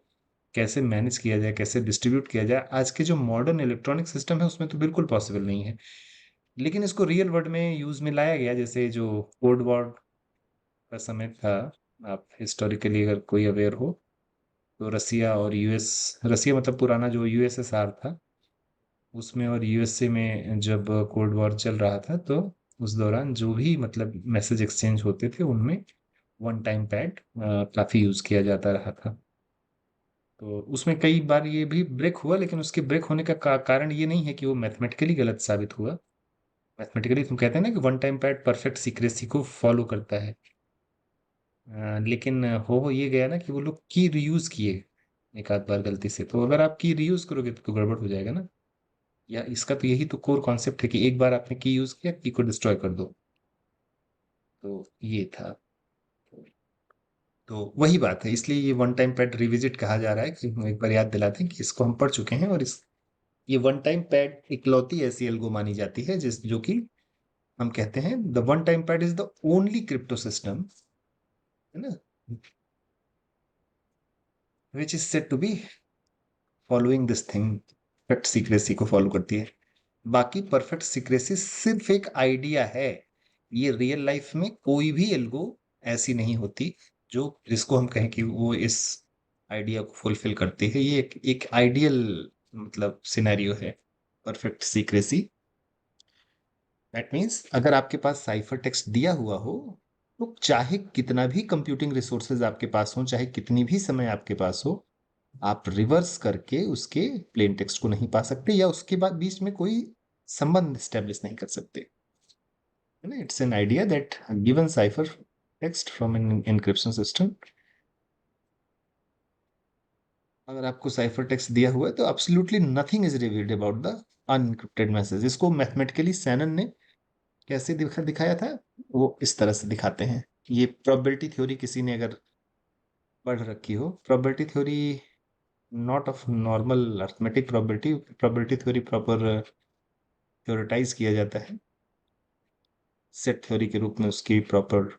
कैसे मैनेज किया जाए, कैसे डिस्ट्रीब्यूट किया जाए, आज के जो मॉडर्न इलेक्ट्रॉनिक सिस्टम है उसमें तो बिल्कुल पॉसिबल नहीं है। लेकिन इसको रियल वर्ल्ड में यूज में लाया गया, जैसे जो कोल्ड वॉर का समय था, आप हिस्टोरिकली अगर कोई अवेयर हो तो रसिया और यूएस, रसिया मतलब पुराना जो यूएसएसआर था, उसमें और यूएसए में जब कोल्ड वॉर चल रहा था तो उस दौरान जो भी मतलब मैसेज एक्सचेंज होते थे उनमें वन टाइम पैड काफी यूज किया जाता रहा था। तो उसमें कई बार ये भी ब्रेक हुआ, लेकिन उसके ब्रेक होने का कारण ये नहीं है कि वो मैथमेटिकली गलत साबित हुआ। मैथमेटिकली तुम कहते हैं ना कि one time pad perfect secrecy को फॉलो करता है, लेकिन हो ये गया ना कि वो लोग की रीयूज किए एक आध बार गलती से, तो अगर आप की रीयूज करोगे तो गड़बड़ हो जाएगा ना। या इसका तो यही तो कोर कॉन्सेप्ट है कि एक बार आपने की यूज किया, की को डिस्ट्रॉय कर दो। तो ये था। तो वही बात है, इसलिए ये वन टाइम पैड रिविजिट कहा जा रहा है कि हम एक बार याद दिलाते हैं कि इसको हम पढ़ चुके हैं, और इस ये वन टाइम पैड इकलौती ऐसी एल्गो मानी जाती है जिस जो कि हम कहते हैं the one time pad is the only crypto system, है ना, which is said to be following this thing, perfect secrecy को फॉलो करती है। बाकी परफेक्ट सीक्रेसी सिर्फ एक आइडिया है, ये रियल लाइफ में कोई भी एल्गो ऐसी नहीं होती जो जिसको हम कहें कि वो इस आइडिया को फुलफिल करती है। ये एक आइडियल मतलब सिनेरियो है परफेक्ट सीक्रेसी। दैट मीन्स अगर आपके पास साइफर टेक्स्ट दिया हुआ हो तो चाहे कितना भी कंप्यूटिंग रिसोर्सेज आपके पास हो, चाहे कितनी भी समय आपके पास हो, आप रिवर्स करके उसके प्लेन टेक्स्ट को नहीं पा सकते या उसके बाद बीच में कोई संबंध स्टेब्लिश नहीं कर सकते, है ना। It's an idea that given cipher text from an encryption system, अगर आपको साइफर टेक्स्ट दिया हुआ है तो absolutely nothing is revealed about the unencrypted message. इसको मैथमेटिकली सैनन ने कैसे दिखाया था, वो इस तरह से दिखाते हैं। ये प्रोबेबिलिटी थ्योरी किसी ने अगर पढ़ रखी हो, probability theory not of normal arithmetic probability, probability theory proper theorize किया जाता है सेट थ्योरी के रूप में, उसकी प्रॉपर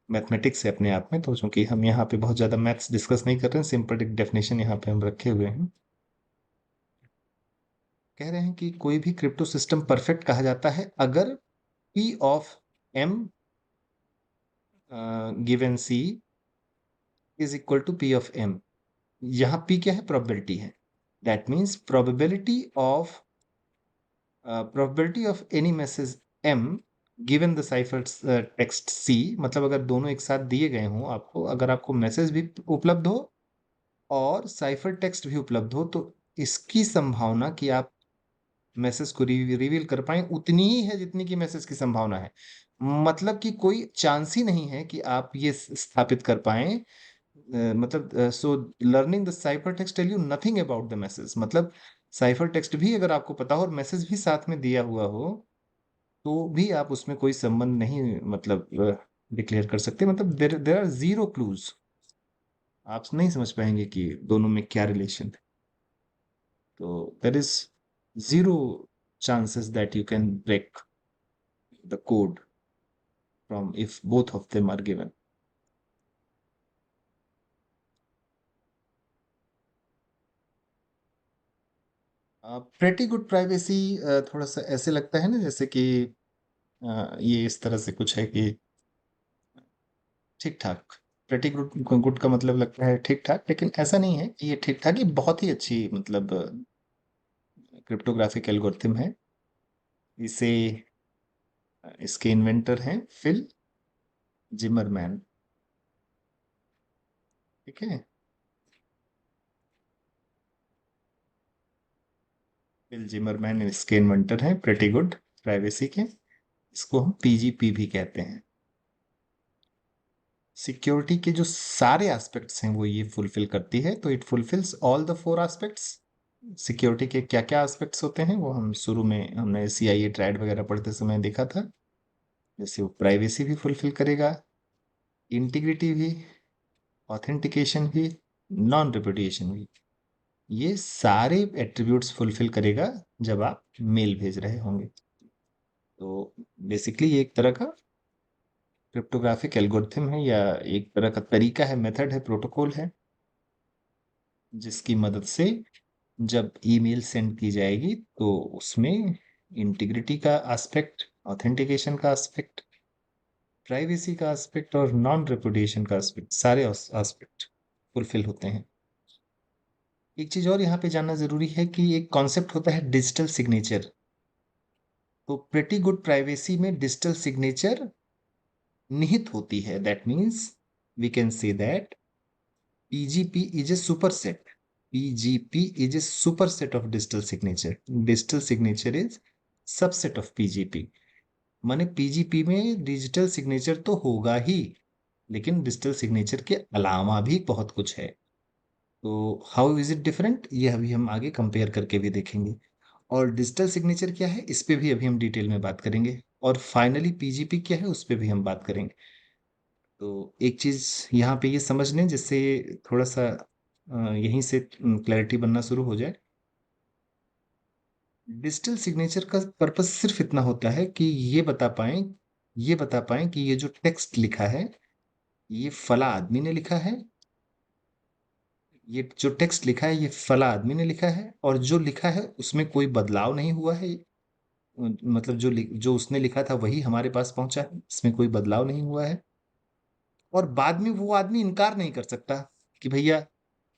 मैथमेटिक्स है अपने आप में। तो चूंकि हम यहाँ पे बहुत ज्यादा मैथ्स डिस्कस नहीं कर रहे हैं, सिंपल एक डेफिनेशन यहाँ पे हम रखे हुए हैं। कह रहे हैं कि कोई भी क्रिप्टो सिस्टम परफेक्ट कहा जाता है अगर p of m given c is equal to p of m. यहाँ पी क्या है, प्रोबेबिलिटी है। That means probability of any message m given the cipher text c, मतलब अगर दोनों एक साथ दिए गए हों आपको, अगर आपको मैसेज भी उपलब्ध हो और साइफर टेक्स्ट भी उपलब्ध हो, तो इसकी संभावना कि आप मैसेज को रिवील कर पाए उतनी ही है जितनी की मैसेज की संभावना है। मतलब कि कोई चांस ही नहीं है कि आप ये स्थापित कर पाए। मतलब so learning the cipher text tell you nothing about the message, मतलब साइफर टेक्स्ट भी अगर आपको पता हो और मैसेज भी साथ में दिया हुआ हो तो भी आप उसमें कोई संबंध नहीं मतलब डिक्लेयर कर सकते, मतलब देर देर आर जीरो क्लूज। आप नहीं समझ पाएंगे कि दोनों में क्या रिलेशन है। तो there is zero chances that you can break the code from if both of them are given. Pretty good privacy थोड़ा सा ऐसे लगता है ना, जैसे कि ये इस तरह से कुछ है कि ठीक ठाक। प्रेटी गुड गुड का मतलब लगता है ठीक ठाक, लेकिन ऐसा नहीं है कि ये ठीक ठाक, ये बहुत ही अच्छी मतलब क्रिप्टोग्राफिक एल्गोरिथम है। इसे इसके इन्वेंटर हैं फिल जिमरमैन। ठीक है। फिल जिमरमैन इसके इन्वेंटर हैं प्रेटी गुड प्राइवेसी के। इसको हम पीजीपी भी कहते हैं। सिक्योरिटी के जो सारे एस्पेक्ट्स हैं वो ये फुलफिल करती है, तो it fulfils all the four aspects. Security के क्या क्या एस्पेक्ट्स होते हैं वो हम शुरू में हमने सीआईए ट्रैड वगैरह पढ़ते समय देखा था। जैसे वो प्राइवेसी भी फुलफिल करेगा, इंटीग्रिटी भी, ऑथेंटिकेशन भी, नॉन रिपुडिएशन भी। ये सारे एट्रीब्यूट्स फुलफिल करेगा जब आप मेल भेज रहे होंगे। तो बेसिकली ये एक तरह का क्रिप्टोग्राफिक एल्गोरिथम है, या एक तरह का तरीका है, मेथड है, प्रोटोकॉल है, जिसकी मदद से जब ईमेल सेंड की जाएगी तो उसमें इंटीग्रिटी का एस्पेक्ट, ऑथेंटिकेशन का एस्पेक्ट, प्राइवेसी का एस्पेक्ट और नॉन रेपुडिएशन का एस्पेक्ट, सारे एस्पेक्ट फुलफिल होते हैं। एक चीज और यहाँ पे जानना जरूरी है कि एक कॉन्सेप्ट होता है डिजिटल सिग्नेचर। तो प्रेटी गुड प्राइवेसी में डिजिटल सिग्नेचर निहित होती है। That means we can say that PGP is a superset. PGP is a superset of digital signature. Digital signature is subset of PGP. माने PGP में digital signature तो होगा ही, लेकिन digital signature के अलावा भी बहुत कुछ है। तो हाउ इज इट डिफरेंट, ये अभी हम आगे कंपेयर करके भी देखेंगे। और डिजिटल सिग्नेचर क्या है इस पे भी अभी हम डिटेल में बात करेंगे। और फाइनली पीजीपी क्या है उस पे भी हम बात करेंगे। तो एक चीज यहाँ पे ये समझ लें जिससे थोड़ा सा यहीं से क्लैरिटी बनना शुरू हो जाए। डिजिटल सिग्नेचर का पर्पस सिर्फ इतना होता है कि ये बता पाएं कि ये जो टेक्स्ट लिखा है ये फला आदमी ने लिखा है। ये जो टेक्स्ट लिखा है ये फला आदमी ने लिखा है, और जो लिखा है उसमें कोई बदलाव नहीं हुआ है। मतलब जो उसने लिखा था वही हमारे पास पहुंचा है, इसमें कोई बदलाव नहीं हुआ है। और बाद में वो आदमी इनकार नहीं कर सकता कि भैया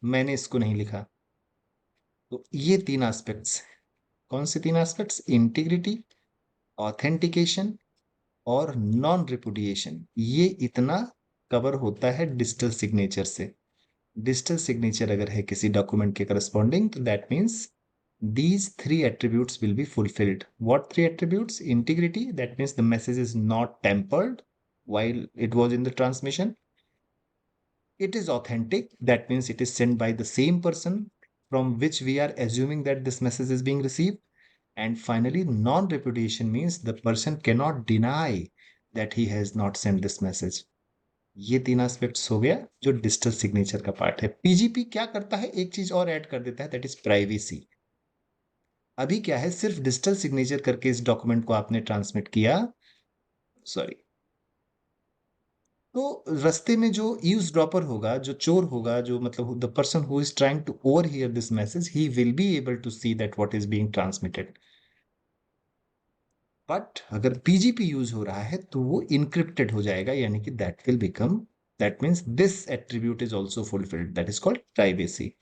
मैंने इसको नहीं लिखा। तो ये तीन एस्पेक्ट्स। कौन से तीन एस्पेक्ट्स? इंटीग्रिटी, ऑथेंटिकेशन और नॉन रिपुडिएशन। ये इतना कवर होता है डिजिटल सिग्नेचर से। डिजिटल सिग्नेचर अगर है किसी डॉक्यूमेंट के करस्पॉन्डिंग, तो that means these three attributes will be fulfilled. What three attributes? Integrity, that means the message is not tampered while it was in the transmission. It is authentic, that means it is sent by the same person from which we are assuming that this message is being received. And finally, non repudiation means the person cannot deny that he has not sent this message. ये तीन aspects हो गया जो digital signature का part है। PGP क्या करता है, एक चीज और ऐड कर देता है, दैट इज प्राइवेसी। अभी क्या है, सिर्फ डिजिटल सिग्नेचर करके इस डॉक्यूमेंट को आपने ट्रांसमिट किया, सॉरी, तो रास्ते में जो ईव्स ड्रॉपर होगा, जो चोर होगा, जो मतलब the person who is trying to overhear this message, he will be able to see that what is being transmitted. But अगर पीजीपी यूज हो रहा है तो वो इनक्रिप्टेड हो जाएगा, यानी कि that will become, that means this attribute is also fulfilled, that is called privacy.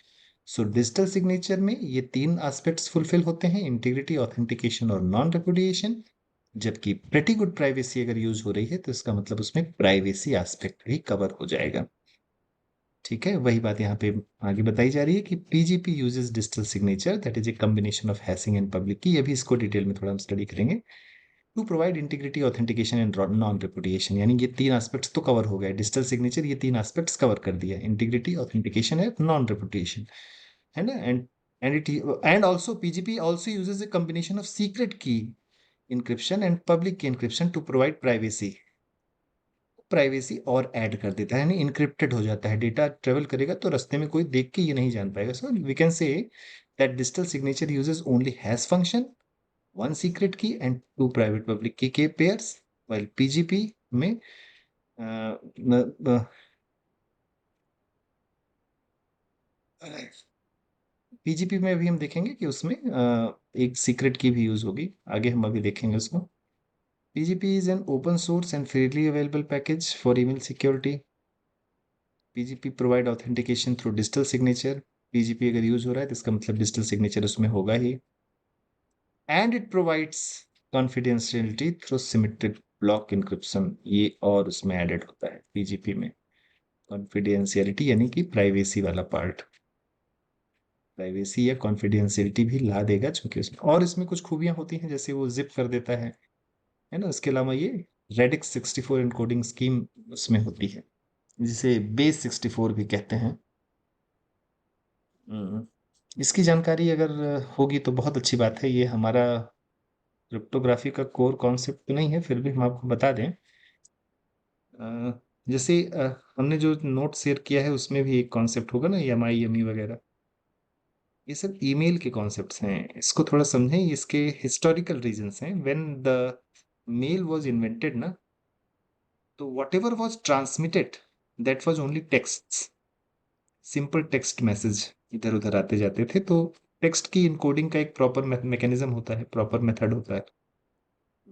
So digital signature में ये तीन एस्पेक्ट्स फुलफिल होते हैं, इंटीग्रिटी, ऑथेंटिकेशन और नॉन रेपुडिएशन। जबकि प्रेटी गुड प्राइवेसी अगर यूज हो रही है तो इसका मतलब उसमें प्राइवेसी एस्पेक्ट भी कवर हो जाएगा। ठीक है, वही बात यहाँ पे आगे बताई जा रही है कि PGP uses digital signature, that is a combination of hashing and public key. अभी इसको डिटेल में थोड़ा हम स्टडी करेंगे। To provide integrity, authentication and non repudiation, यानी ये तीन एस्पेक्ट्स तो कवर हो गए। डिजिटल सिग्नेचर ये तीन एस्पेक्ट्स कवर कर दिया, इंटीग्रिटी, ऑथेंटिकेशन है, नॉन रेपुडिएशन, है ना। And it and also PGP also uses a combination of secret key encryption and public key encryption to provide privacy. Privacy और ऐड कर देता है, यानी इनक्रिप्टेड हो जाता है। डेटा ट्रेवल करेगा तो रास्ते में कोई देख के ये नहीं जान पाएगा। So we can say that digital signature uses only hash function, one secret key and two private public key के पेयर्स, while पीजीपी में पीजीपी में भी हम देखेंगे कि उसमें एक सीक्रेट की भी यूज होगी, आगे हम अभी देखेंगे उसको। PGP is an open source and freely available package for email security. PGP provide authentication through digital signature. PGP अगर यूज हो रहा है तो इसका मतलब डिजिटल सिग्नेचर उसमें होगा ही। And it provides confidentiality through symmetric block encryption, ये और उसमें एडेड होता है पीजीपी में। कॉन्फिडेंशियलिटी यानी कि प्राइवेसी वाला पार्ट, प्राइवेसी या कॉन्फिडेंशियलिटी भी ला देगा, चूंकि उसमें और इसमें कुछ खूबियां होती हैं, जैसे वो जिप कर देता है ना। उसके अलावा ये रेडिक्स 64 एनकोडिंग स्कीम उसमें होती है, जिसे बेस 64 भी कहते हैं। हम्म, इसकी जानकारी अगर होगी तो बहुत अच्छी बात है। ये हमारा क्रिप्टोग्राफी का कोर कॉन्सेप्ट तो नहीं है, फिर भी हम आपको बता दें। अ, जैसे हमने जो नोट शेयर किया है उसमें भी एक कॉन्सेप्ट होगा ना, एम आई एम ई वगैरह, ये सब ईमेल के कॉन्सेप्ट्स हैं। इसको थोड़ा समझें, इसके हिस्टोरिकल रीजंस हैं। When the mail was invented ना, तो whatever was transmitted that was only text, simple text message इधर उधर आते जाते थे। तो टेक्स्ट की इनकोडिंग का एक प्रॉपर मैकेनिज्म होता है, प्रॉपर मेथड होता है।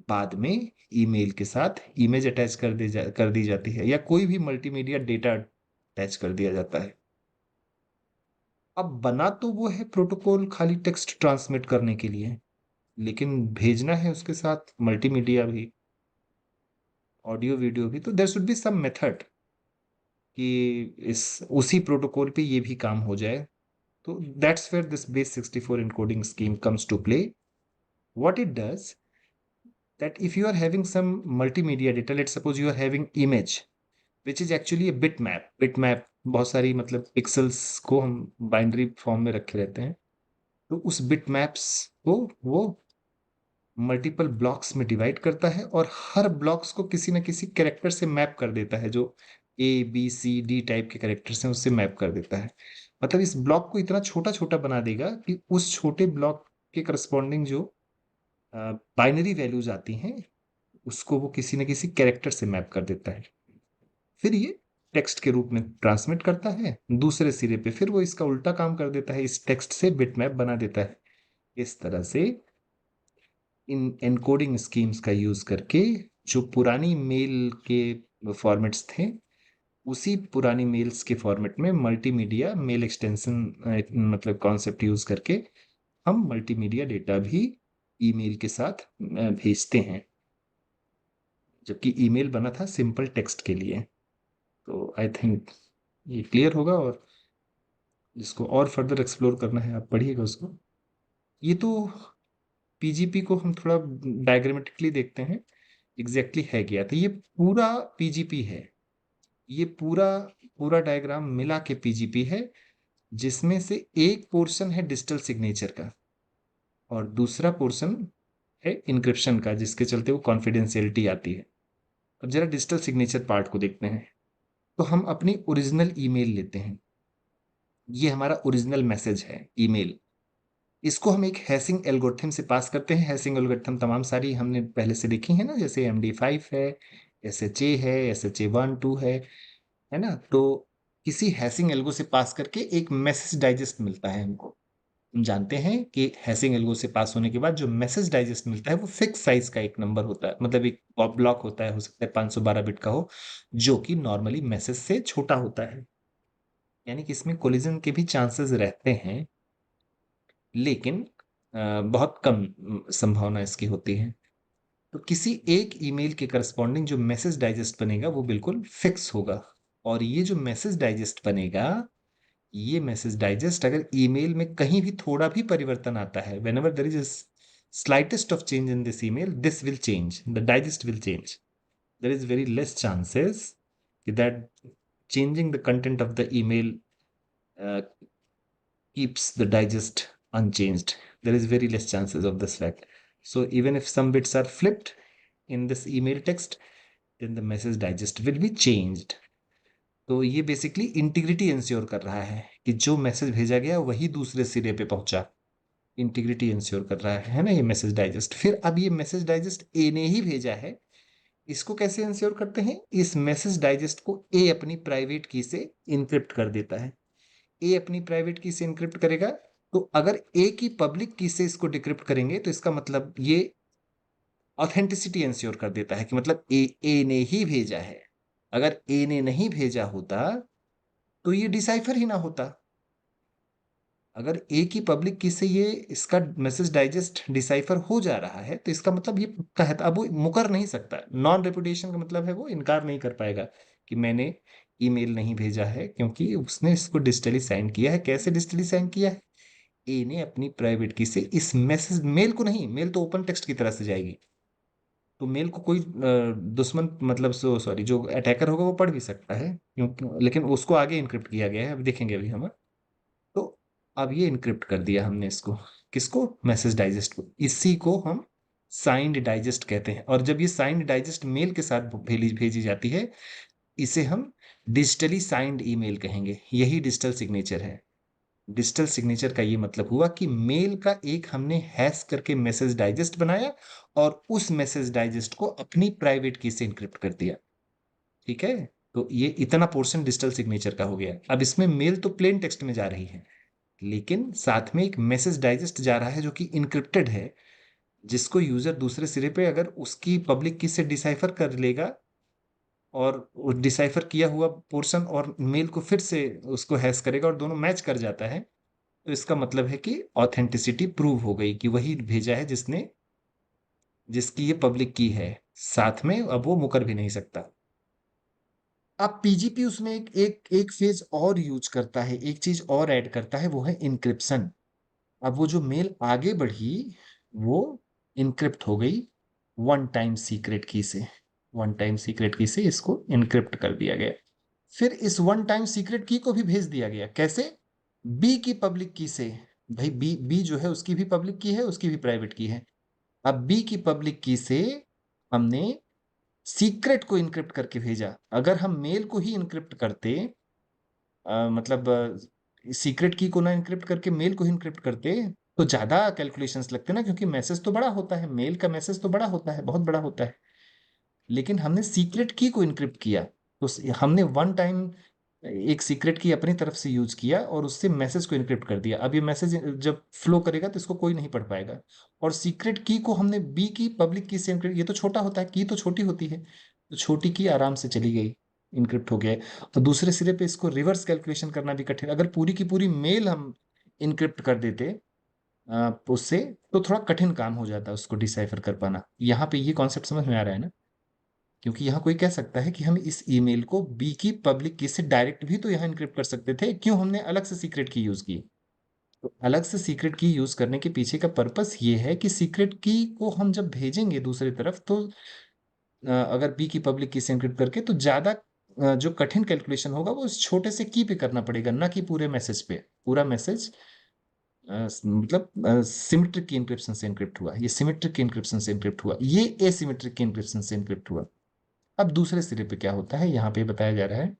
बाद में ईमेल के साथ इमेज अटैच कर दी जाती है, या कोई भी मल्टीमीडिया डेटा अटैच कर दिया जाता है। अब बना तो वो है प्रोटोकॉल खाली टेक्स्ट ट्रांसमिट करने के लिए, लेकिन भेजना है उसके साथ मल्टीमीडिया भी, ऑडियो वीडियो भी। तो there should be some method कि इस उसी प्रोटोकॉल पे ये भी काम हो जाए। तो that's where this base 64 encoding scheme comes to play. What it does, that if you are having some multimedia data, let's suppose you are having image which is actually a bitmap। bitmap बहुत सारी मतलब pixels को हम binary form में रखे रहते हैं। तो उस बिटमैप्स को वो मल्टीपल ब्लॉक्स में डिवाइड करता है, और हर ब्लॉक्स को किसी न किसी कैरेक्टर से मैप कर देता है, जो a b c d type के कैरेक्टर्स हैं उससे मैप कर देता है। मतलब इस ब्लॉक को इतना छोटा छोटा बना देगा कि उस छोटे ब्लॉक के करस्पॉन्डिंग जो बाइनरी वैल्यूज आती हैं उसको वो किसी न किसी कैरेक्टर से मैप कर देता है। फिर ये टेक्स्ट के रूप में ट्रांसमिट करता है दूसरे सिरे पे, फिर वो इसका उल्टा काम कर देता है, इस टेक्स्ट से बिटमैप बना देता है। इस तरह से इन एनकोडिंग स्कीम्स का यूज करके जो पुरानी मेल के फॉर्मेट्स थे, उसी पुरानी मेल्स के फॉर्मेट में मल्टीमीडिया मेल एक्सटेंशन मतलब कॉन्सेप्ट यूज करके हम मल्टीमीडिया डेटा भी ईमेल के साथ भेजते हैं, जबकि ईमेल बना था सिंपल टेक्स्ट के लिए। तो आई थिंक ये क्लियर होगा, और जिसको और फर्दर एक्सप्लोर करना है आप पढ़िएगा उसको। ये तो पीजीपी को हम थोड़ा डायग्रामेटिकली देखते हैं एग्जैक्टली है क्या। तो ये पूरा पीजीपी है, ये पूरा पूरा डायग्राम मिला के पीजीपी है, जिसमें से एक पोर्शन है डिजिटल सिग्नेचर का और दूसरा पोर्शन है इंक्रिप्शन का, जिसके चलते वो कॉन्फिडेंशियलिटी आती है। अब जरा डिजिटल सिग्नेचर पार्ट को देखते हैं। तो हम अपनी ओरिजिनल ईमेल लेते हैं, ये हमारा ओरिजिनल मैसेज है ईमेल। इसको हम एक हैशिंग एल्गोरिथम से पास करते हैं। हैशिंग एल्गोरिथम तमाम सारी हमने पहले से देखी है ना, जैसे MD5 है, SHA है, SHA 1 2 है ना। तो किसी हैशिंग एल्गो से पास करके एक मैसेज डाइजेस्ट मिलता है हमको। हम जानते हैं कि हैशिंग एल्गो से पास होने के बाद जो मैसेज डाइजेस्ट मिलता है वो फिक्स साइज का एक नंबर होता है, मतलब एक ब्लॉक होता है, हो सकता है 512 बिट का हो, जो कि नॉर्मली मैसेज से छोटा होता है। यानी कि इसमें कोलिजन के भी चांसेस रहते हैं, लेकिन बहुत कम संभावना इसकी होती है। तो किसी एक ईमेल के करस्पॉन्डिंग जो मैसेज डाइजेस्ट बनेगा वो बिल्कुल फिक्स होगा। और ये जो मैसेज डाइजेस्ट बनेगा, ये मैसेज डाइजेस्ट अगर ईमेल में कहीं भी थोड़ा भी परिवर्तन आता है, whenever there is a slightest of change in this email, this will change, the digest will change. There is very less chances that changing the content of the email uh, keeps the digest unchanged. There is very less chances of this fact. So even if some bits are flipped in this email text, then the message digest will be changed. तो ये basically integrity ensure कर रहा है कि जो message भेजा गया वही दूसरे सिरे पे पहुंचा। इंटीग्रिटी इंश्योर कर रहा है ना ये मैसेज डाइजेस्ट। फिर अब ये मैसेज डाइजेस्ट ए ने ही भेजा है, इसको कैसे इंश्योर करते हैं? इस मैसेज डाइजेस्ट को ए अपनी प्राइवेट की से इनक्रिप्ट कर देता है। ए अपनी प्राइवेट की से इनक्रिप्ट करेगा, तो अगर ए की पब्लिक की से इसको डिक्रिप्ट करेंगे तो इसका मतलब ये ऑथेंटिसिटी इंश्योर कर देता है कि मतलब ए ने ही भेजा है। अगर ए ने नहीं भेजा होता तो ये डिसाइफर ही ना होता। अगर ए की पब्लिक की से ये इसका मैसेज डाइजेस्ट डिसाइफर हो जा रहा है तो इसका मतलब ये पक्का है, तो अब वो मुकर नहीं सकता। नॉन रेपुटेशन का मतलब है वो इनकार नहीं कर पाएगा कि मैंने ईमेल नहीं भेजा है, क्योंकि उसने इसको डिजिटली साइन किया है। कैसे डिजिटली साइन किया है? ए ने अपनी प्राइवेट की से इस मैसेज, मेल को नहीं, मेल तो ओपन टेक्स्ट की तरह से जाएगी, तो मेल को कोई दुश्मन मतलब सॉरी जो अटैकर होगा वो पढ़ भी सकता है, क्योंकि लेकिन उसको आगे इनक्रिप्ट किया गया है, अभी देखेंगे अभी हम। तो अब ये इनक्रिप्ट कर दिया हमने इसको, किसको? मैसेज डाइजेस्ट को। इसी को हम साइंड डाइजेस्ट कहते हैं। और जब ये साइंड डाइजेस्ट मेल के साथ भेजी भेजी जाती है, इसे हम डिजिटली साइंड ईमेल कहेंगे। यही डिजिटल सिग्नेचर है। डिजिटल सिग्नेचर का ये मतलब हुआ कि मेल का एक हमने हैश करके मैसेज डाइजेस्ट बनाया और उस मैसेज डाइजेस्ट को अपनी प्राइवेट की से इनक्रिप्ट कर दिया। ठीक है, तो ये इतना पोर्शन डिजिटल सिग्नेचर का हो गया। अब इसमें मेल तो प्लेन टेक्स्ट में जा रही है, लेकिन साथ में एक मैसेज डाइजेस्ट जा रहा है जो कि इनक्रिप्टेड है, जिसको यूजर दूसरे सिरे पे अगर उसकी पब्लिक की से डिसाइफर कर लेगा और डिसाइफर किया हुआ पोर्शन और मेल को फिर से उसको हैश करेगा और दोनों मैच कर जाता है, तो इसका मतलब है कि ऑथेंटिसिटी प्रूव हो गई कि वही भेजा है जिसने, जिसकी ये पब्लिक की है। साथ में अब वो मुकर भी नहीं सकता। अब पीजीपी उसमें एक फेज और यूज करता है, एक चीज और ऐड करता है, वो है इनक्रिप्शन। अब वो जो मेल आगे बढ़ी वो इनक्रिप्ट हो गई वन टाइम सीक्रेट की से। वन टाइम सीक्रेट की से इसको इनक्रिप्ट कर दिया गया। फिर इस वन टाइम सीक्रेट की को भी भेज दिया गया। कैसे? बी की पब्लिक की से। भाई बी जो है उसकी भी पब्लिक की है, उसकी भी प्राइवेट की है। अब बी की पब्लिक की से हमने सीक्रेट को इनक्रिप्ट करके भेजा। अगर हम मेल को ही इनक्रिप्ट करते, मतलब सीक्रेट की को ना इनक्रिप्ट करके मेल को ही इनक्रिप्ट करते, तो ज्यादा कैलकुलेशंस लगते ना, क्योंकि मैसेज तो बड़ा होता है, मेल का मैसेज तो बड़ा होता है, बहुत बड़ा होता है। लेकिन हमने सीक्रेट की को इनक्रिप्ट किया, तो हमने वन टाइम एक सीक्रेट की अपनी तरफ से यूज किया और उससे मैसेज को इनक्रिप्ट कर दिया। अब ये मैसेज जब फ्लो करेगा तो इसको कोई नहीं पढ़ पाएगा। और सीक्रेट की को हमने बी की पब्लिक की से इनक्रिप्ट, ये तो छोटा होता है, की तो छोटी होती है, तो छोटी की आराम से चली गई, इनक्रिप्ट हो गया। तो दूसरे सिरे पे इसको रिवर्स कैलकुलेशन करना भी कठिन। अगर पूरी की पूरी मेल हम इनक्रिप्ट कर देते उससे, तो थोड़ा कठिन काम हो जाता है उसको डिसाइफर कर पाना। यहाँ पे ये कॉन्सेप्ट समझ में आ रहा है ना? क्योंकि यहाँ कोई कह सकता है कि हम इस ईमेल को बी की पब्लिक की से डायरेक्ट भी तो यहाँ इनक्रिप्ट कर सकते थे, क्यों हमने अलग से सीक्रेट की यूज की? तो अलग से सीक्रेट की यूज करने के पीछे का पर्पस ये है कि सीक्रेट की को हम जब भेजेंगे दूसरी तरफ, तो अगर बी की पब्लिक की से इनक्रिप्ट करके, तो ज्यादा जो कठिन कैलकुलेशन होगा वो उस छोटे से की पे करना पड़ेगा, ना कि पूरे मैसेज पे। पूरा मैसेज मतलब सिमेट्रिक की इंक्रिप्शन से इनक्रिप्ट हुआ, ये सिमेट्रिक की इंक्रिप्शन से इनक्रिप्ट हुआ, ये एसिमेट्रिक की इंक्रिप्शन से इनक्रिप्ट हुआ। अब दूसरे सिरे पे क्या होता है यहाँ पे बताया जा रहा है।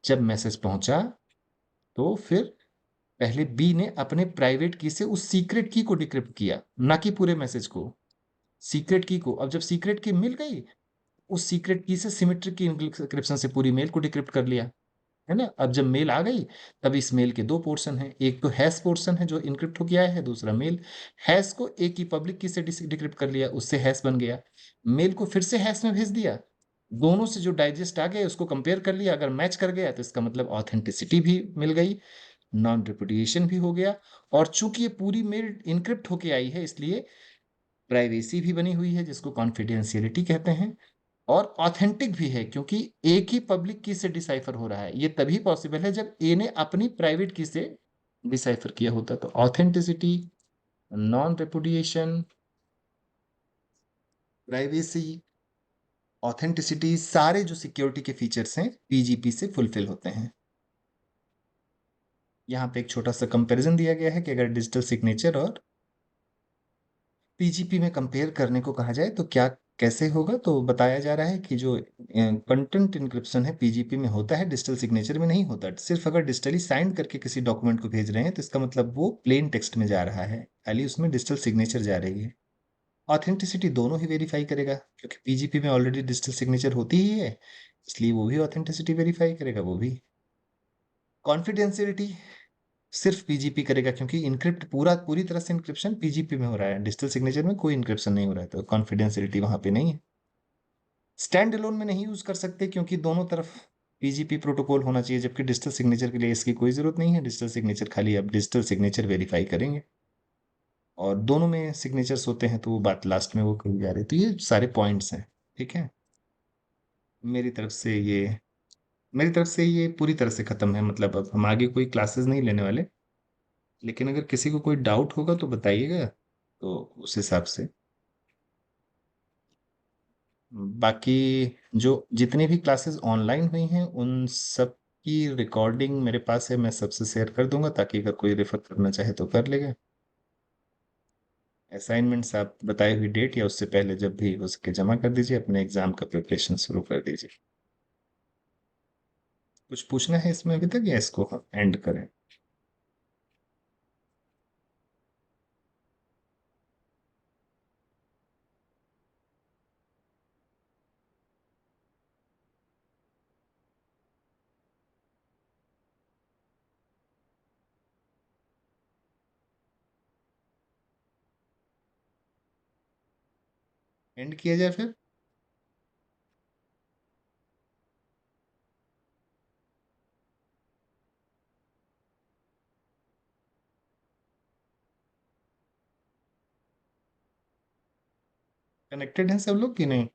जब मैसेज पहुंचा तो फिर पहले बी ने अपने प्राइवेट की से उस सीक्रेट की को डिक्रिप्ट किया, ना कि पूरे मैसेज को, सीक्रेट की को। अब जब सीक्रेट की मिल गई, उस सीक्रेट की से सिमेट्रिक की इंक्रिप्शन से पूरी मेल को डिक्रिप्ट कर लिया, है ना? अब जब मेल आ गई, तब इस मेल के दो पोर्शन हैं, एक तो हैश पोर्शन है जो इनक्रिप्ट होके आया है, दूसरा मेल। हैश को एक की पब्लिक की से डिक्रिप्ट कर लिया, उससे हैश बन गया। मेल को फिर से हैश में भेज दिया, दोनों से जो डाइजेस्ट आ गए उसको कंपेयर कर लिया, अगर मैच कर गया तो इसका मतलब ऑथेंटिसिटी भी मिल गई, नॉन रिपुडिएशन भी हो गया। और चूंकि ये पूरी मेल इनक्रिप्ट होके आई है, इसलिए प्राइवेसी भी बनी हुई है, जिसको कॉन्फिडेंशियलिटी कहते हैं। और ऑथेंटिक भी है, क्योंकि एक ही पब्लिक की से डिसाइफर हो रहा है। ये तभी पॉसिबल है जब ए ने अपनी प्राइवेट की से डिसाइफर किया होता। तो authenticity, non repudiation, privacy, authenticity, सारे जो सिक्योरिटी के फीचर्स हैं पीजीपी से फुलफिल होते हैं। यहाँ पे एक छोटा सा कंपैरिजन दिया गया है कि अगर डिजिटल सिग्नेचर और पीजीपी में कंपेयर करने को कहा जाए तो क्या कैसे होगा तो बताया जा रहा है कि जो कंटेंट इंक्रिप्शन है पीजीपी में होता है, डिजिटल सिग्नेचर में नहीं होता। सिर्फ अगर डिजिटली साइन करके किसी डॉक्यूमेंट को भेज रहे हैं तो इसका मतलब वो प्लेन टेक्स्ट में जा रहा है, खाली उसमें डिजिटल सिग्नेचर जा रही है। ऑथेंटिसिटी दोनों ही वेरीफाई करेगा, क्योंकि पीजीपी में ऑलरेडी डिजिटल सिग्नेचर होती ही है, इसलिए वो भी ऑथेंटिसिटी वेरीफाई करेगा वो भी। कॉन्फिडेंशियलिटी सिर्फ पीजीपी करेगा, क्योंकि इनक्रिप्ट पूरी तरह से इनक्रिप्शन पीजीपी में हो रहा है, डिजिटल सिग्नेचर में कोई इनक्रिप्शन नहीं हो रहा है, तो कॉन्फिडेंशियलिटी वहां पे नहीं है। स्टैंड अलोन में नहीं यूज कर सकते, क्योंकि दोनों तरफ पीजीपी प्रोटोकॉल होना चाहिए, जबकि डिजिटल सिग्नेचर के लिए इसकी कोई जरूरत नहीं है। डिजिटल सिग्नेचर खाली अब डिजिटल सिग्नेचर वेरीफाई करेंगे, और दोनों में सिग्नेचर्स होते हैं, तो वो बात लास्ट में वो कही जा रही है। तो ये सारे पॉइंट्स हैं, ठीक है। मेरी तरफ से ये मेरी तरफ से ये पूरी तरह से खत्म है, मतलब अब हम आगे कोई क्लासेस नहीं लेने वाले। लेकिन अगर किसी को कोई डाउट होगा तो बताइएगा, तो उस हिसाब से। बाकी जो जितनी भी क्लासेस ऑनलाइन हुई हैं उन सब की रिकॉर्डिंग मेरे पास है, मैं सबसे शेयर कर दूंगा, ताकि अगर कोई रेफर करना चाहे तो कर लेगा। असाइनमेंट्स आप बताई हुई डेट या उससे पहले जब भी हो सके जमा कर दीजिए, अपने एग्जाम का प्रिपरेशन शुरू कर दीजिए। कुछ पूछना है इसमें अभी तक, या इसको हम एंड करें? एंड किया जाए फिर? कनेक्टेड हैं सब लोग कि नहीं?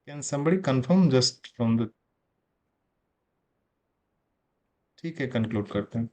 Can somebody confirm just from the? ठीक है, कंक्लूड करते हैं।